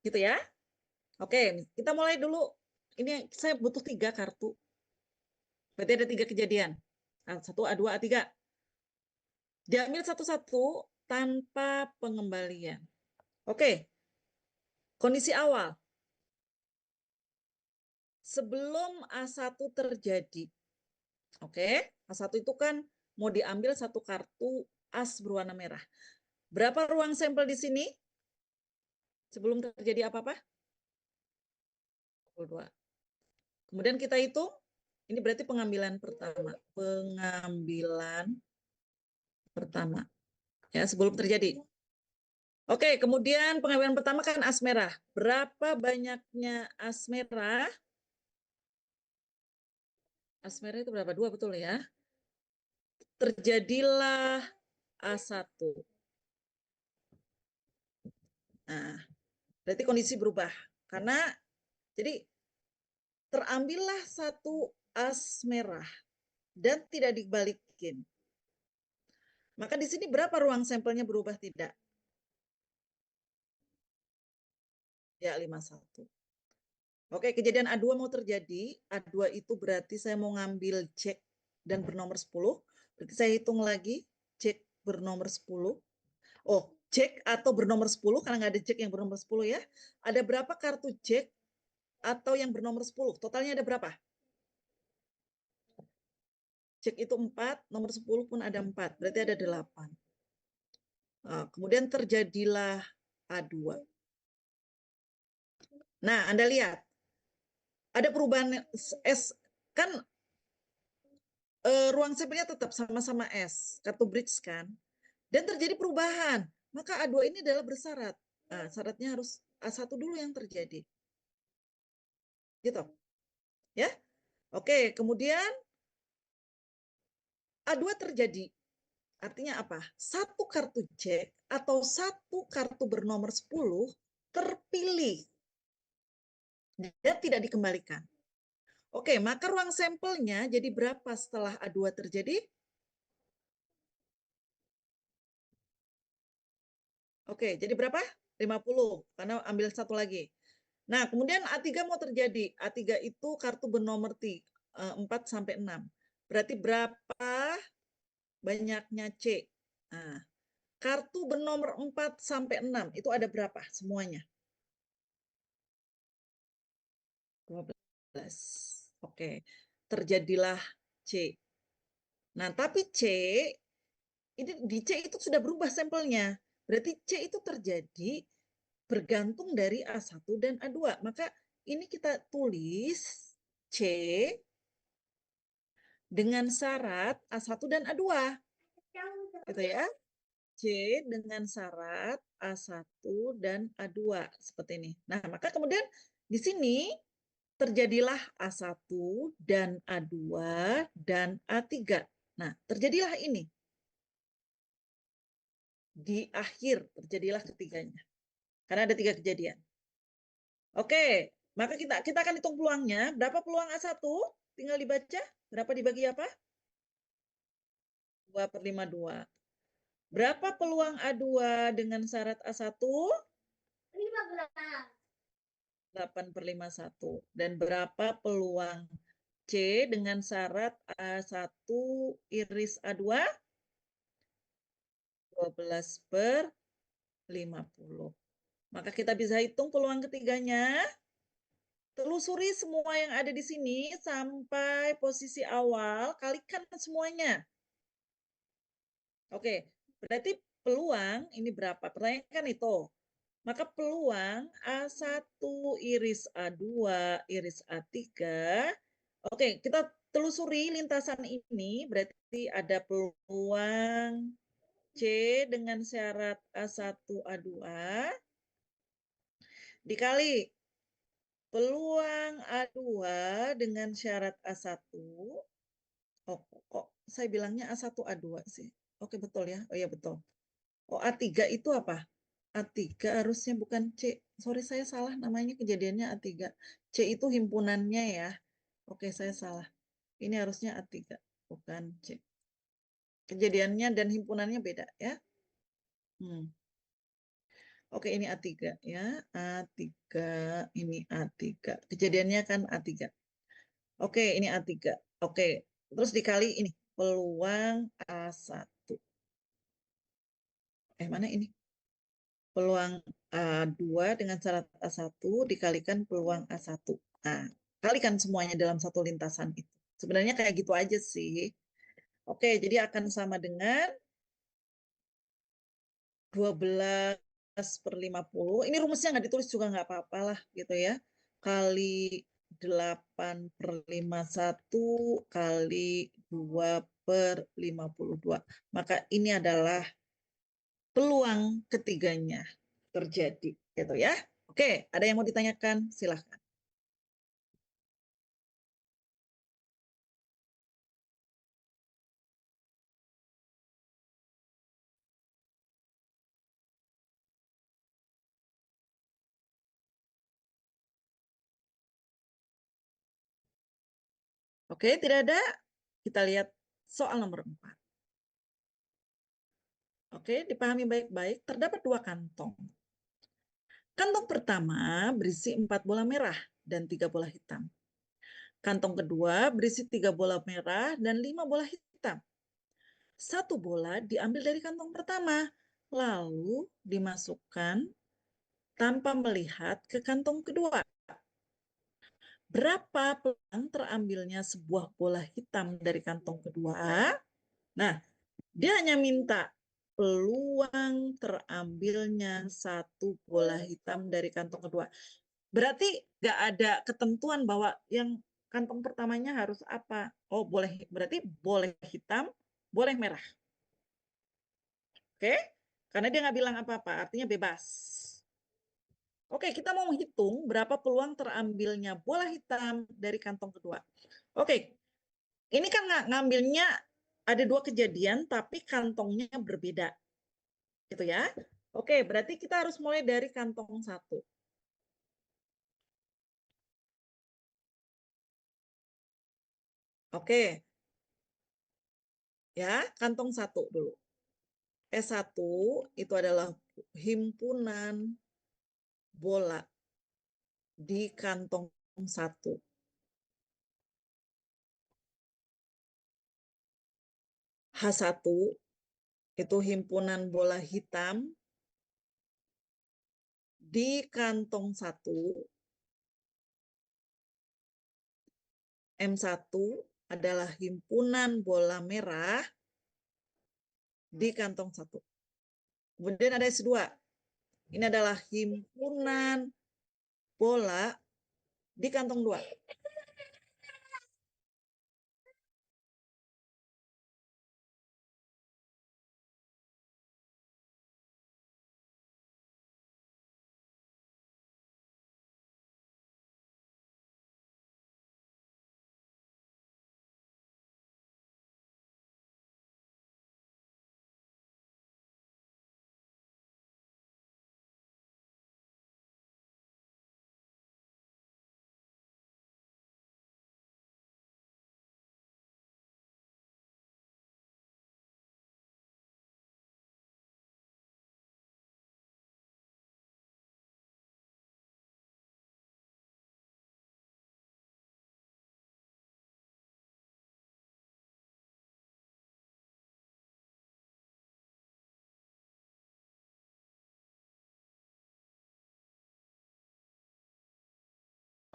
Speaker 1: Gitu ya. Oke, kita mulai dulu. Ini saya butuh 3 kartu. Berarti ada 3 kejadian. A1, A2, A3. Diambil satu-satu tanpa pengembalian. Oke, kondisi awal. Sebelum A1 terjadi. Oke, A1 itu kan mau diambil satu kartu as berwarna merah. Berapa ruang sampel di sini? Sebelum terjadi apa-apa? 22. Kemudian kita hitung, ini berarti pengambilan pertama. Pengambilan pertama. Ya, sebelum terjadi. Oke, kemudian pengambilan pertama kan as merah. Berapa banyaknya as merah? As merah itu berapa? 2, betul ya? Terjadilah A1. Nah, berarti kondisi berubah. Karena, jadi terambillah satu as merah dan tidak dibalikin. Maka di sini berapa ruang sampelnya berubah tidak? Ya, 51. Oke, kejadian A2 mau terjadi. A2 itu berarti saya mau ngambil cek dan bernomor 10. Berarti saya hitung lagi cek bernomor 10. Oh, cek atau bernomor 10 karena nggak ada cek yang bernomor 10 ya. Ada berapa kartu cek atau yang bernomor 10? Totalnya ada berapa? Cek itu 4, nomor 10 pun ada 4. Berarti ada 8. Nah, kemudian terjadilah A2. Nah, Anda lihat. Ada perubahan S. Kan ruang sampelnya tetap sama-sama S. Kartu bridge kan. Dan terjadi perubahan. Maka A2 ini adalah bersyarat. Nah, syaratnya harus A1 dulu yang terjadi. Gitu. Ya. Oke, kemudian A2 terjadi. Artinya apa? Satu kartu cek atau satu kartu bernomor 10 terpilih dan tidak dikembalikan. Oke, maka ruang sampelnya jadi berapa setelah A2 terjadi? Oke, jadi berapa? 50, karena ambil satu lagi. Nah, kemudian A3 mau terjadi. A3 itu kartu bernomor 4 sampai 6. Berarti berapa banyaknya C? Nah, kartu bernomor 4 sampai 6 itu ada berapa semuanya? 12. Oke, terjadilah C. Nah, tapi C, ini di C itu sudah berubah sampelnya. Berarti C itu terjadi bergantung dari A1 dan A2. Maka ini kita tulis C dengan syarat A1 dan A2. Gitu ya. C dengan syarat A1 dan A2 seperti ini. Nah, maka kemudian di sini terjadilah A1 dan A2 dan A3. Nah, terjadilah ini. Di akhir terjadilah ketiganya. Karena ada 3 kejadian. Oke, maka kita akan hitung peluangnya. Berapa peluang A1? Tinggal dibaca. Berapa dibagi apa? 2/5. Berapa peluang A2 dengan syarat A1? 8/1. Dan berapa peluang C dengan syarat A1 iris A2? 12/50. Maka kita bisa hitung peluang ketiganya. Telusuri semua yang ada di sini sampai posisi awal, kalikan semuanya. Oke, berarti peluang ini berapa? Pertanyaan kan itu. Maka peluang A1 iris A2 iris A3. Oke, kita telusuri lintasan ini, berarti ada peluang C dengan syarat A1 A2 dikali peluang A2 dengan syarat A1. Oh, kok saya bilangnya A1 A2 sih? Oke, betul ya. Oh ya, betul. Oh, A3 itu apa? A3 harusnya bukan C. Sorry, saya salah namanya, kejadiannya A3. C itu himpunannya ya. Oke, saya salah. Ini harusnya A3, bukan C. Kejadiannya dan himpunannya beda ya. Oke, ini A3 ya. A3, ini A3. Kejadiannya kan A3. Oke, ini A3. Oke, terus dikali ini peluang A1. Mana ini? Peluang A2 dengan syarat A1 dikalikan peluang A1. Nah, kalikan semuanya dalam satu lintasan itu. Sebenarnya kayak gitu aja sih. Oke, jadi akan sama dengan 12/50. Ini rumusnya nggak ditulis juga nggak apa-apa lah gitu ya. Kali 8/51 kali 2/52. Maka ini adalah peluang ketiganya terjadi gitu ya. Oke, ada yang mau ditanyakan? Silahkan. Oke, tidak ada. Kita lihat soal nomor 4. Oke, dipahami baik-baik. Terdapat 2 kantong. Kantong pertama berisi 4 bola merah dan 3 bola hitam. Kantong kedua berisi 3 bola merah dan 5 bola hitam. 1 bola diambil dari kantong pertama, lalu dimasukkan tanpa melihat ke kantong kedua. Berapa peluang terambilnya sebuah bola hitam dari kantong kedua? Nah, dia hanya minta peluang terambilnya 1 bola hitam dari kantong kedua. Berarti nggak ada ketentuan bahwa yang kantong pertamanya harus apa. Oh, berarti boleh hitam, boleh merah. Oke? Karena dia nggak bilang apa-apa, artinya bebas. Oke, kita mau menghitung berapa peluang terambilnya bola hitam dari kantong kedua. Oke, ini kan ngambilnya ada 2 kejadian, tapi kantongnya berbeda. Gitu ya. Oke, berarti kita harus mulai dari kantong 1. Oke, ya, kantong 1 dulu. S1 itu adalah himpunan bola di kantong 1. H1 itu himpunan bola hitam di kantong 1. M1 adalah himpunan bola merah di kantong 1. Kemudian ada S2. Ini adalah himpunan bola di kantong 2.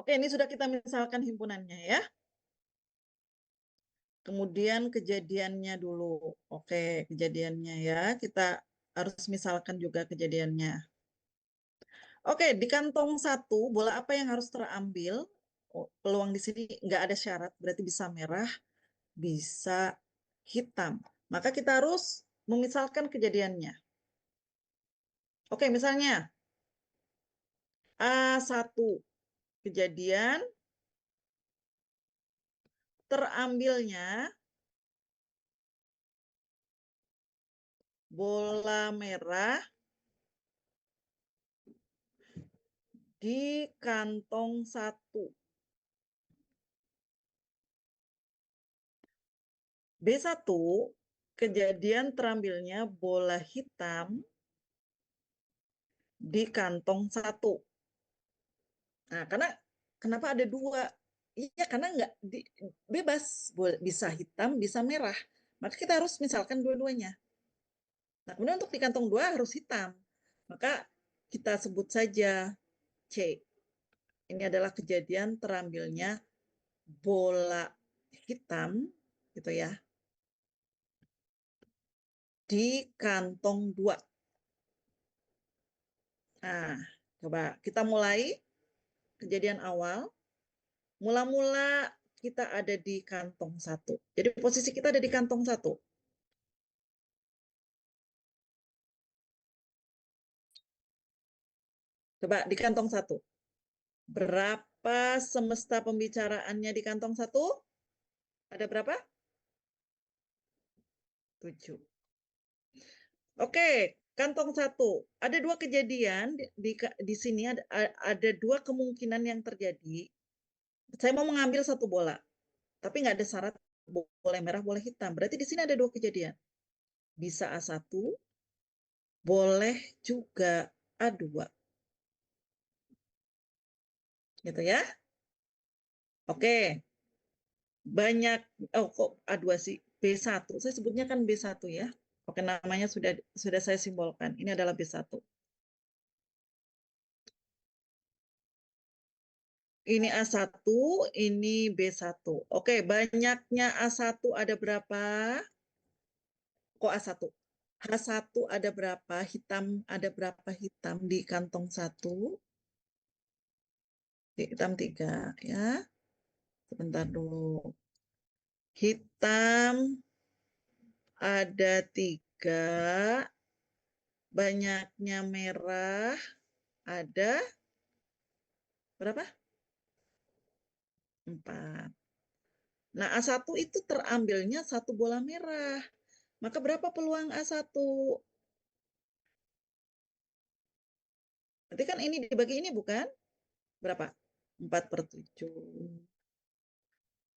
Speaker 1: Oke, ini sudah kita misalkan himpunannya ya. Kemudian kejadiannya dulu. Oke, kejadiannya ya. Kita harus misalkan juga kejadiannya. Oke, di kantong satu, bola apa yang harus terambil? Oh, peluang di sini nggak ada syarat, berarti bisa merah, bisa hitam. Maka kita harus memisalkan kejadiannya. Oke, misalnya A1 kejadian terambilnya bola merah di kantong satu. B1 kejadian terambilnya bola hitam di kantong satu. Nah, karena kenapa ada dua? Iya, karena nggak bebas, bisa hitam, bisa merah. Maka kita harus misalkan dua-duanya. Nah, kemudian untuk di kantong dua harus hitam. Maka kita sebut saja C. Ini adalah kejadian terambilnya bola hitam, gitu ya, di kantong dua. Nah, coba kita mulai kejadian awal. Mula-mula kita ada di kantong satu. Jadi posisi kita ada di kantong satu. Coba di kantong satu. Berapa semesta pembicaraannya di kantong satu? Ada berapa? 7. Oke, kantong satu. Ada dua kejadian di sini ada dua kemungkinan yang terjadi. Saya mau mengambil satu bola, tapi nggak ada syarat boleh merah, boleh hitam. Berarti di sini ada dua kejadian. Bisa A1, boleh juga A2. Gitu ya. Oke, banyak, oh kok A2 sih, B1. Saya sebutnya kan B1 ya. Oke, namanya sudah saya simbolkan. Ini adalah B1. Ini A1, ini B1. Oke, banyaknya A1 ada berapa? Kok A1? H1 ada berapa? Hitam ada berapa hitam di kantong satu? Hitam 3 ya. Sebentar dulu. Hitam ada 3, banyaknya merah ada berapa? 4. Nah, A1 itu terambilnya satu bola merah. Maka berapa peluang A1? Berarti kan ini dibagi ini bukan? Berapa? 4/7.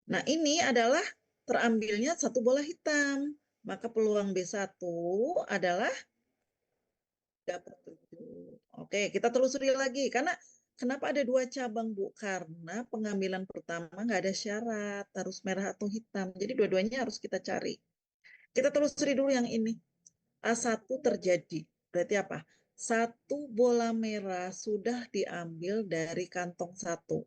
Speaker 1: Nah, ini adalah terambilnya satu bola hitam. Maka peluang B1 adalah 3/7. Oke, kita telusuri lagi. Karena kenapa ada dua cabang, Bu? Karena pengambilan pertama nggak ada syarat, harus merah atau hitam. Jadi dua-duanya harus kita cari. Kita telusuri dulu yang ini. A1 terjadi. Berarti apa? Satu bola merah sudah diambil dari kantong satu.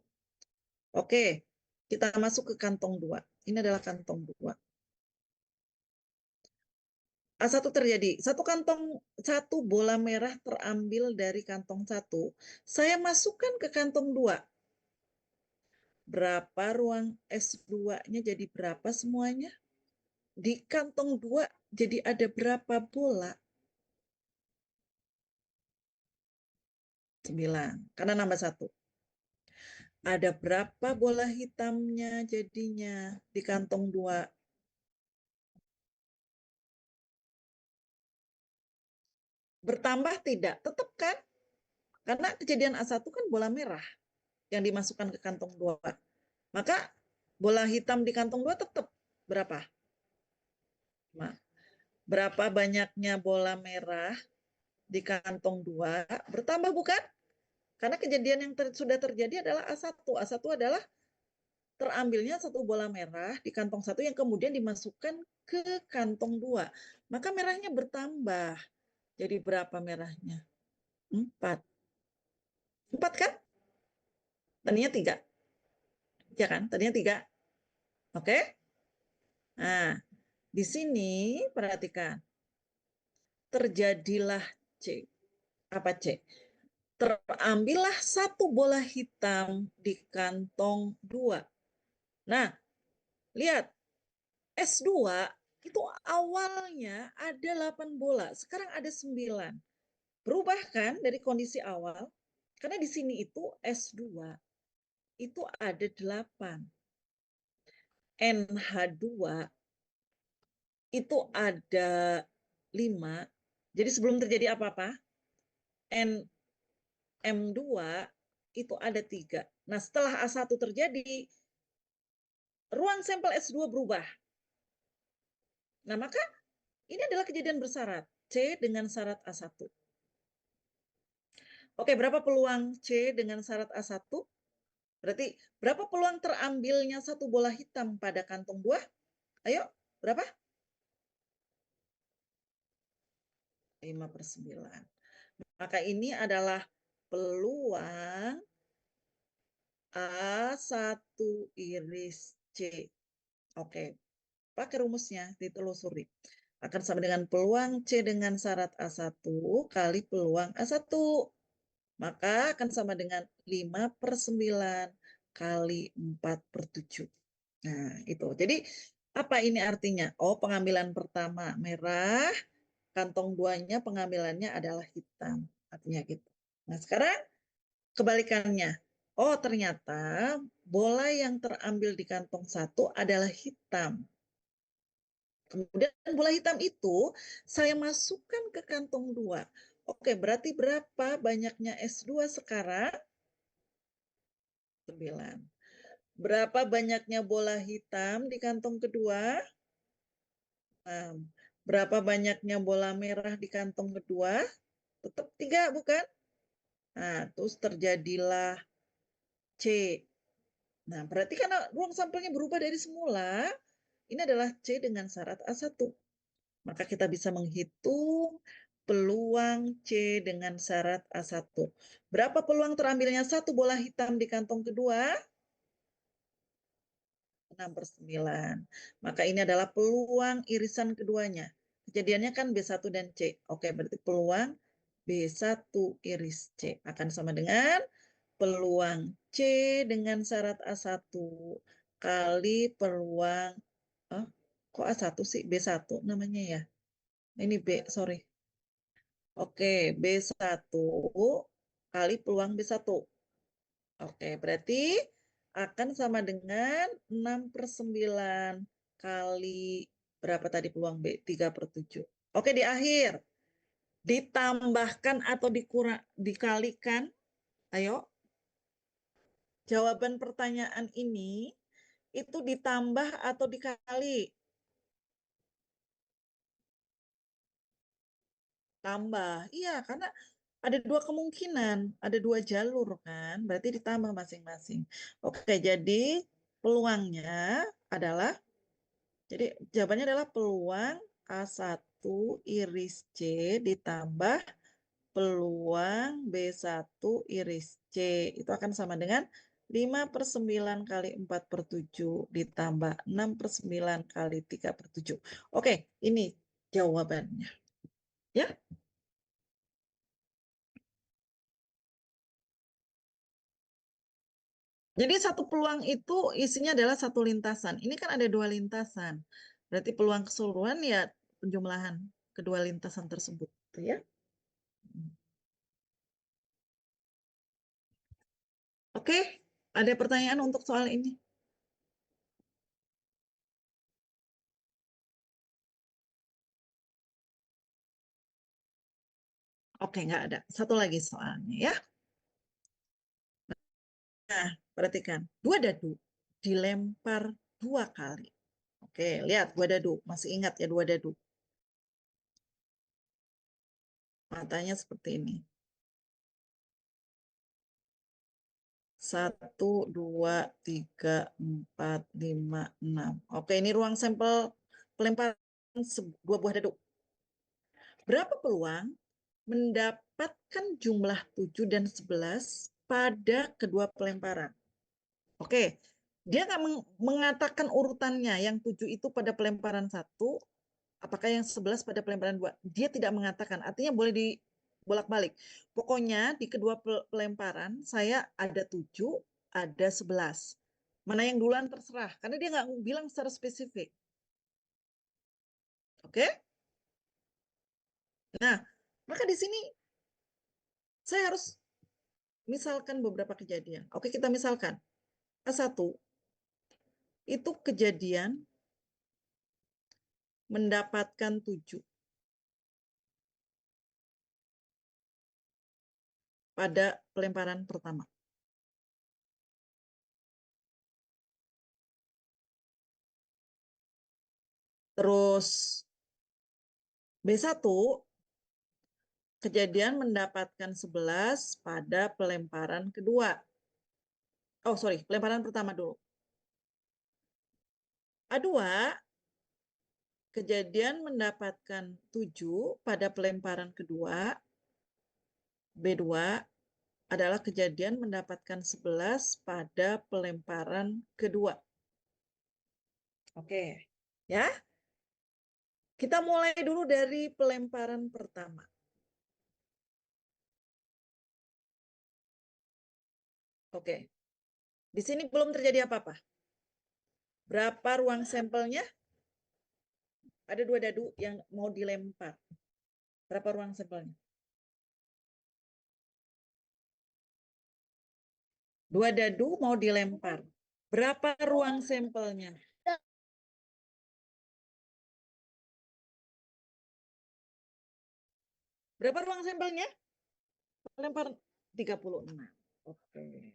Speaker 1: Oke, kita masuk ke kantong dua. Ini adalah kantong dua. A1 terjadi. Satu bola merah terambil dari kantong satu. Saya masukkan ke kantong dua. Berapa ruang S2-nya jadi berapa semuanya? Di kantong dua jadi ada berapa bola? 9. Karena nambah satu. Ada berapa bola hitamnya jadinya di kantong dua? Bertambah tidak? Tetap kan? Karena kejadian A1 kan bola merah yang dimasukkan ke kantong dua. Maka bola hitam di kantong dua tetap berapa? Nah, berapa banyaknya bola merah di kantong dua? Bertambah bukan? Karena kejadian yang sudah terjadi adalah A1. A1 adalah terambilnya satu bola merah di kantong satu yang kemudian dimasukkan ke kantong dua. Maka merahnya bertambah. Jadi berapa merahnya? 4. 4 kan? Tadinya 3. Ya kan? Tadinya 3. Oke? Nah, di sini perhatikan. Terjadilah C. Apa C? Terambillah satu bola hitam di kantong 2. Nah, lihat. S2 itu awalnya ada 8 bola, sekarang ada 9. Berubah kan dari kondisi awal? Karena di sini itu S2 itu ada 8. NH2 itu ada 5. Jadi sebelum terjadi apa-apa, NM2 itu ada 3. Nah, setelah A1 terjadi, ruang sampel S2 berubah. Nah, maka ini adalah kejadian bersyarat. C dengan syarat A1. Oke, berapa peluang C dengan syarat A1? Berarti berapa peluang terambilnya satu bola hitam pada kantong 2? Ayo, berapa? 5/9. Maka ini itelah peluang A1 iris C. Oke, pakai rumusnya, ditelusuri. Akan sama dengan peluang C dengan syarat A1 kali peluang A1. Maka akan sama dengan 5/9 kali 4/7. Nah, itu. Jadi, apa ini artinya? Oh, pengambilan pertama merah, kantong 2-nya pengambilannya adalah hitam. Artinya gitu. Nah, sekarang kebalikannya. Oh, ternyata bola yang terambil di kantong 1 adalah hitam. Kemudian bola hitam itu saya masukkan ke kantong 2. Oke, berarti berapa banyaknya S2 sekarang? 9. Berapa banyaknya bola hitam di kantong kedua? 6. Berapa banyaknya bola merah di kantong kedua? Tetap 3, bukan? Nah, terus terjadilah C. Nah, berarti karena ruang sampelnya berubah dari semula, ini adalah C dengan syarat A1. Maka kita bisa menghitung peluang C dengan syarat A1. Berapa peluang terambilnya satu bola hitam di kantong kedua? 6/9. Maka ini adalah peluang irisan keduanya. Kejadiannya kan B1 dan C. Oke, berarti peluang B1 iris C akan sama dengan peluang C dengan syarat A1 kali peluang, oh, kok A1 sih? B1 namanya ya. Ini B, sorry. Oke, B1 kali peluang B1. Oke, berarti akan sama dengan 6/9 kali berapa tadi peluang B? 3/7. Oke, di akhir. Ditambahkan atau dikalikan. Ayo, jawaban pertanyaan ini itu ditambah atau dikali? Tambah. Iya, karena ada 2 kemungkinan, ada 2 jalur kan, berarti ditambah masing-masing. Oke, jadi peluangnya adalah, jadi jawabannya adalah peluang A1 iris C ditambah peluang B1 iris C. Itu akan sama dengan 5/9 kali 4/7 ditambah 6/9 kali 3/7. Oke, ini jawabannya. Ya, jadi satu peluang itu isinya adalah satu lintasan. Ini kan ada 2 lintasan. Berarti peluang keseluruhan ya penjumlahan kedua lintasan tersebut. Ya. Oke, ada pertanyaan untuk soal ini? Oke, nggak ada. Satu lagi soalnya ya. Nah, perhatikan. 2 dadu dilempar 2 kali. Oke, lihat 2 dadu. Masih ingat ya 2 dadu. Matanya seperti ini. 1, 2, 3, 4, 5, 6. Oke, ini ruang sampel pelemparan 2 buah dadu. Berapa peluang mendapatkan jumlah 7 dan 11 pada kedua pelemparan? Oke, Dia nggak mengatakan urutannya. Yang 7 itu pada pelemparan 1, apakah yang 11 pada pelemparan 2. Dia tidak mengatakan. Artinya boleh dibolak-balik. Pokoknya di kedua pelemparan saya ada 7, ada 11. Mana yang duluan terserah. Karena dia nggak bilang secara spesifik. Oke? Nah, maka di sini saya harus misalkan beberapa kejadian. Oke, kita misalkan. A1 itu kejadian mendapatkan 7 pada pelemparan pertama. Terus B1 kejadian mendapatkan 11 pada pelemparan kedua. Oh, sorry, pelemparan pertama dulu. A2 kejadian mendapatkan 7 pada pelemparan kedua. B2 adalah kejadian mendapatkan 11 pada pelemparan kedua. Oke, ya. Kita mulai dulu dari pelemparan pertama. Oke, di sini belum terjadi apa-apa. Berapa ruang sampelnya? Ada 2 dadu yang mau dilempar. Berapa ruang sampelnya? 2 dadu mau dilempar. Berapa ruang sampelnya? Berapa ruang sampelnya? Lempar 36. Oke.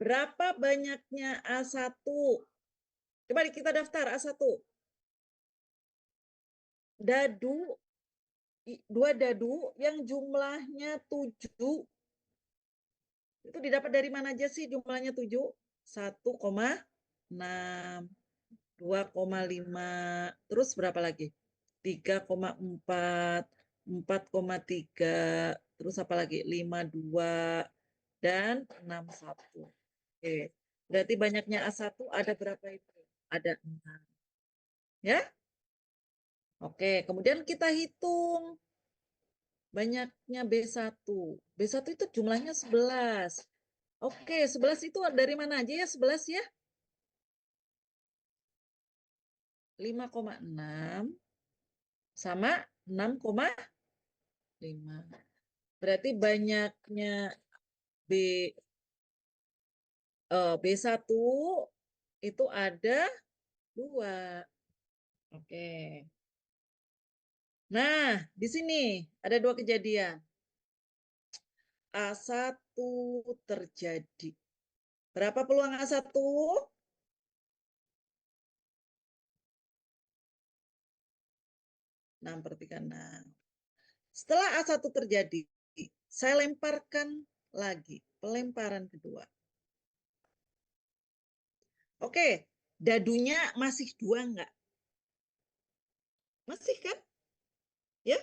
Speaker 1: Berapa banyaknya A1? Coba kita daftar A1. Dadu, 2 dadu yang jumlahnya 7. Itu didapat dari mana aja sih jumlahnya 7? 1,6, 2,5, terus berapa lagi? 3,4, 4,3, terus apa lagi? 5,2, dan 6,1. Oke, berarti banyaknya A1 ada berapa itu? Ada 6. Ya? Oke, kemudian kita hitung banyaknya B1. B1 itu jumlahnya 11. Oke, 11 itu dari mana aja ya 11 ya? 5,6 sama 6,5. Berarti banyaknya B B1 itu ada 2. Oke. Nah, di sini ada 2 kejadian. A1 terjadi. Berapa peluang A1? 6/36. Setelah A1 terjadi, saya lemparkan lagi pelemparan kedua. Oke, dadunya masih 2 enggak? Masih kan? Ya?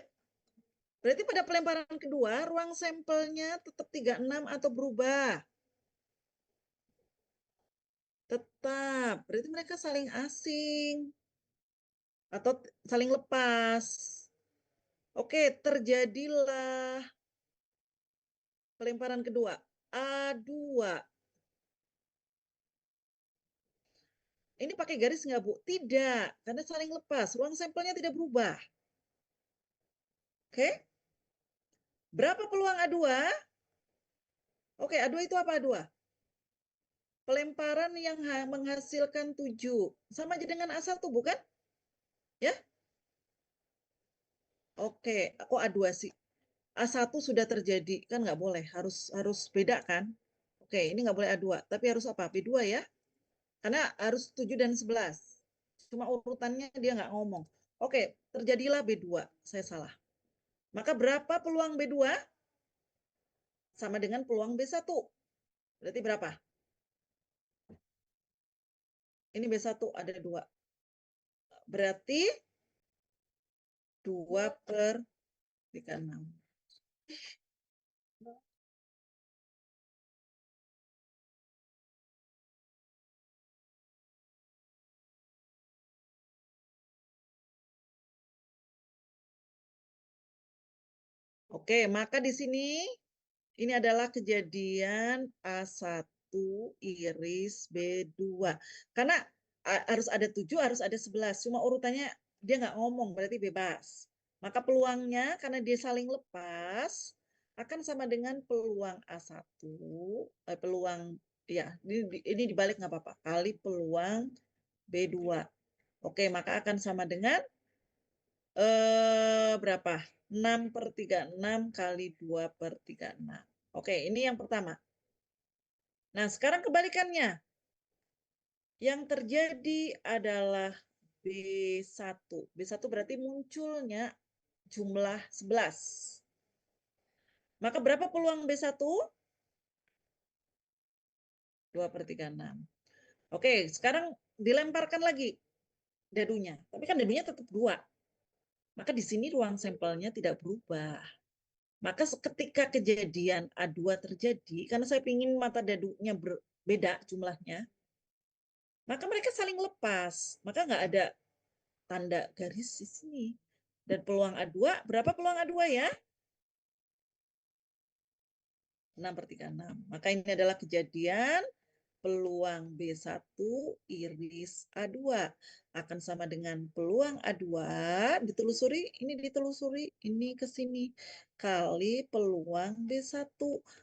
Speaker 1: Berarti pada pelemparan kedua, ruang sampelnya tetap 36 atau berubah? Tetap. Berarti mereka saling asing atau saling lepas. Oke, terjadilah pelemparan kedua. A2. Ini pakai garis nggak, Bu? Tidak, karena saling lepas. Ruang sampelnya tidak berubah. Oke? Berapa peluang A2? Oke, A2 itu apa A2? Pelemparan yang menghasilkan 7. Sama aja dengan A1, bukan? Ya? Oke, kok A2 sih? A1 sudah terjadi, kan nggak boleh. Harus beda kan? Oke, ini nggak boleh A2. Tapi harus apa? B2 ya? Karena harus 7 dan 11. Cuma urutannya dia nggak ngomong. Oke, terjadilah B2. Saya salah. Maka berapa peluang B2? Sama dengan peluang B1. Berarti berapa? Ini B1 ada 2. Berarti 2/36. Oke, maka di sini ini adalah kejadian A1 iris B2. Karena harus ada 7, harus ada 11. Cuma urutannya dia nggak ngomong, berarti bebas. Maka peluangnya karena dia saling lepas, akan sama dengan peluang A1, peluang, ya, ini dibalik nggak apa-apa, kali peluang B2. Oke, maka akan sama dengan berapa? 6/36 kali 2/36. Oke, ini yang pertama. Nah, sekarang kebalikannya. Yang terjadi adalah B1. B1 berarti munculnya jumlah 11. Maka berapa peluang B1? 2/36. Oke, sekarang dilemparkan lagi dadunya. Tapi kan dadunya tetap 2. Maka di sini ruang sampelnya tidak berubah. Maka ketika kejadian A2 terjadi, karena saya ingin mata dadunya berbeda jumlahnya, maka mereka saling lepas. Maka nggak ada tanda garis di sini. Dan peluang A2, berapa peluang A2 ya? 6/36. Maka ini adalah kejadian peluang B1 iris A2 akan sama dengan peluang A2 ditelusuri, ini ke sini kali peluang B1.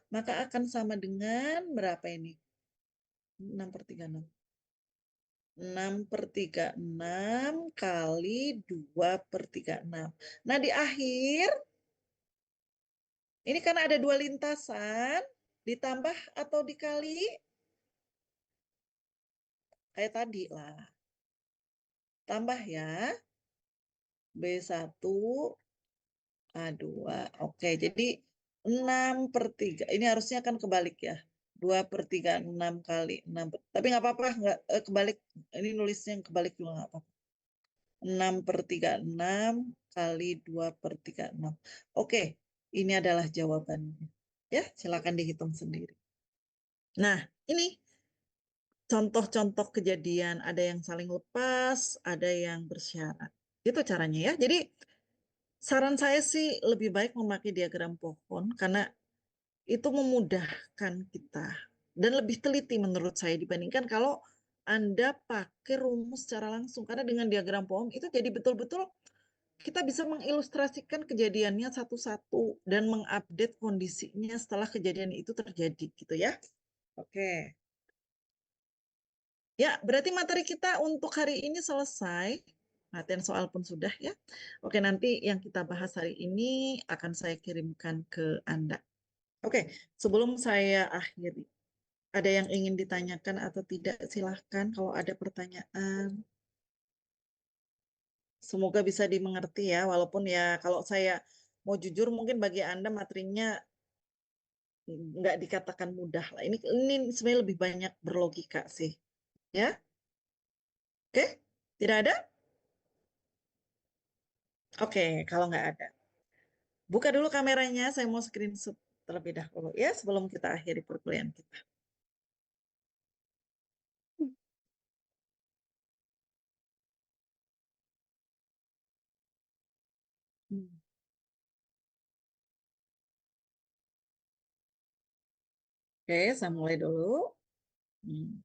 Speaker 1: Maka akan sama dengan berapa ini? 6/36. 6/36 kali 2/36. Nah, di akhir, ini karena ada 2 lintasan, ditambah atau dikali, kayak tadi lah. Tambah ya, B1 A2. Oke, jadi 6/3. Ini harusnya kan kebalik ya. 2/36 kali 6. Tapi nggak apa-apa, nggak kebalik. Ini nulisnya yang kebalik juga nggak apa-apa. 6/36 kali 2/36. Oke, ini adalah jawabannya. Ya, silakan dihitung sendiri. Nah, ini contoh-contoh kejadian, ada yang saling lepas, ada yang bersyarat. Itu caranya ya. Jadi saran saya sih lebih baik memakai diagram pohon karena itu memudahkan kita dan lebih teliti menurut saya dibandingkan kalau Anda pakai rumus secara langsung. Karena dengan diagram pohon itu jadi betul-betul kita bisa mengilustrasikan kejadiannya satu-satu dan mengupdate kondisinya setelah kejadian itu terjadi gitu ya. Oke. Ya, berarti materi kita untuk hari ini selesai. Latihan soal pun sudah ya. Oke, nanti yang kita bahas hari ini akan saya kirimkan ke Anda. Oke, sebelum saya akhiri, ada yang ingin ditanyakan atau tidak? Silahkan kalau ada pertanyaan. Semoga bisa dimengerti ya, walaupun ya kalau saya mau jujur mungkin bagi Anda materinya nggak dikatakan mudah lah. Ini sebenarnya lebih banyak berlogika sih. Ya, oke? Tidak ada? Oke, kalau nggak ada. Buka dulu kameranya, saya mau screenshot terlebih dahulu ya sebelum kita akhiri perkuliahan kita. Hmm. Oke, saya mulai dulu. Hmm.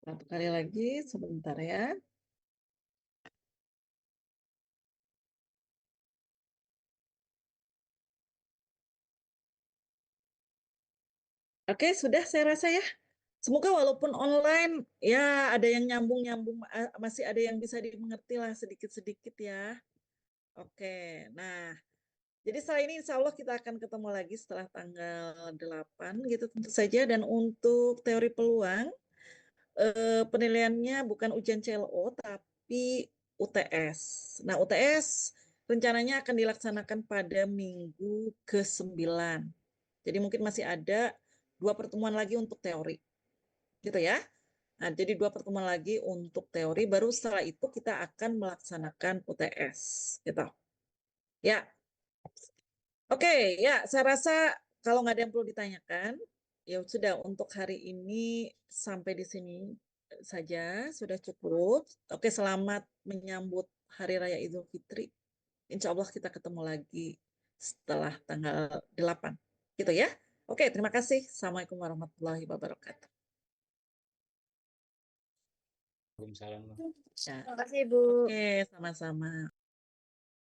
Speaker 1: Satu kali lagi, sebentar ya. Oke, sudah saya rasa ya. Semoga walaupun online, ya ada yang nyambung-nyambung, masih ada yang bisa dimengerti lah sedikit-sedikit ya. Oke, nah, jadi setelah ini insya Allah kita akan ketemu lagi setelah tanggal 8 gitu tentu saja. Dan untuk teori peluang, penilaiannya bukan ujian CLO, tapi UTS. Nah, UTS rencananya akan dilaksanakan pada minggu ke-9. Jadi mungkin masih ada 2 pertemuan lagi untuk teori. Gitu ya. Nah, jadi 2 pertemuan lagi untuk teori, baru setelah itu kita akan melaksanakan UTS. Gitu. Ya, oke, ya, saya rasa kalau nggak ada yang perlu ditanyakan, ya sudah untuk hari ini sampai di sini saja, sudah cukup. Oke, selamat menyambut Hari Raya Idul Fitri. Insya Allah kita ketemu lagi setelah tanggal 8. Gitu ya. Oke, terima kasih. Assalamualaikum warahmatullahi wabarakatuh.
Speaker 2: Waalaikumsalam.
Speaker 1: Ya.
Speaker 3: Terima kasih, Bu.
Speaker 1: Oke, sama-sama.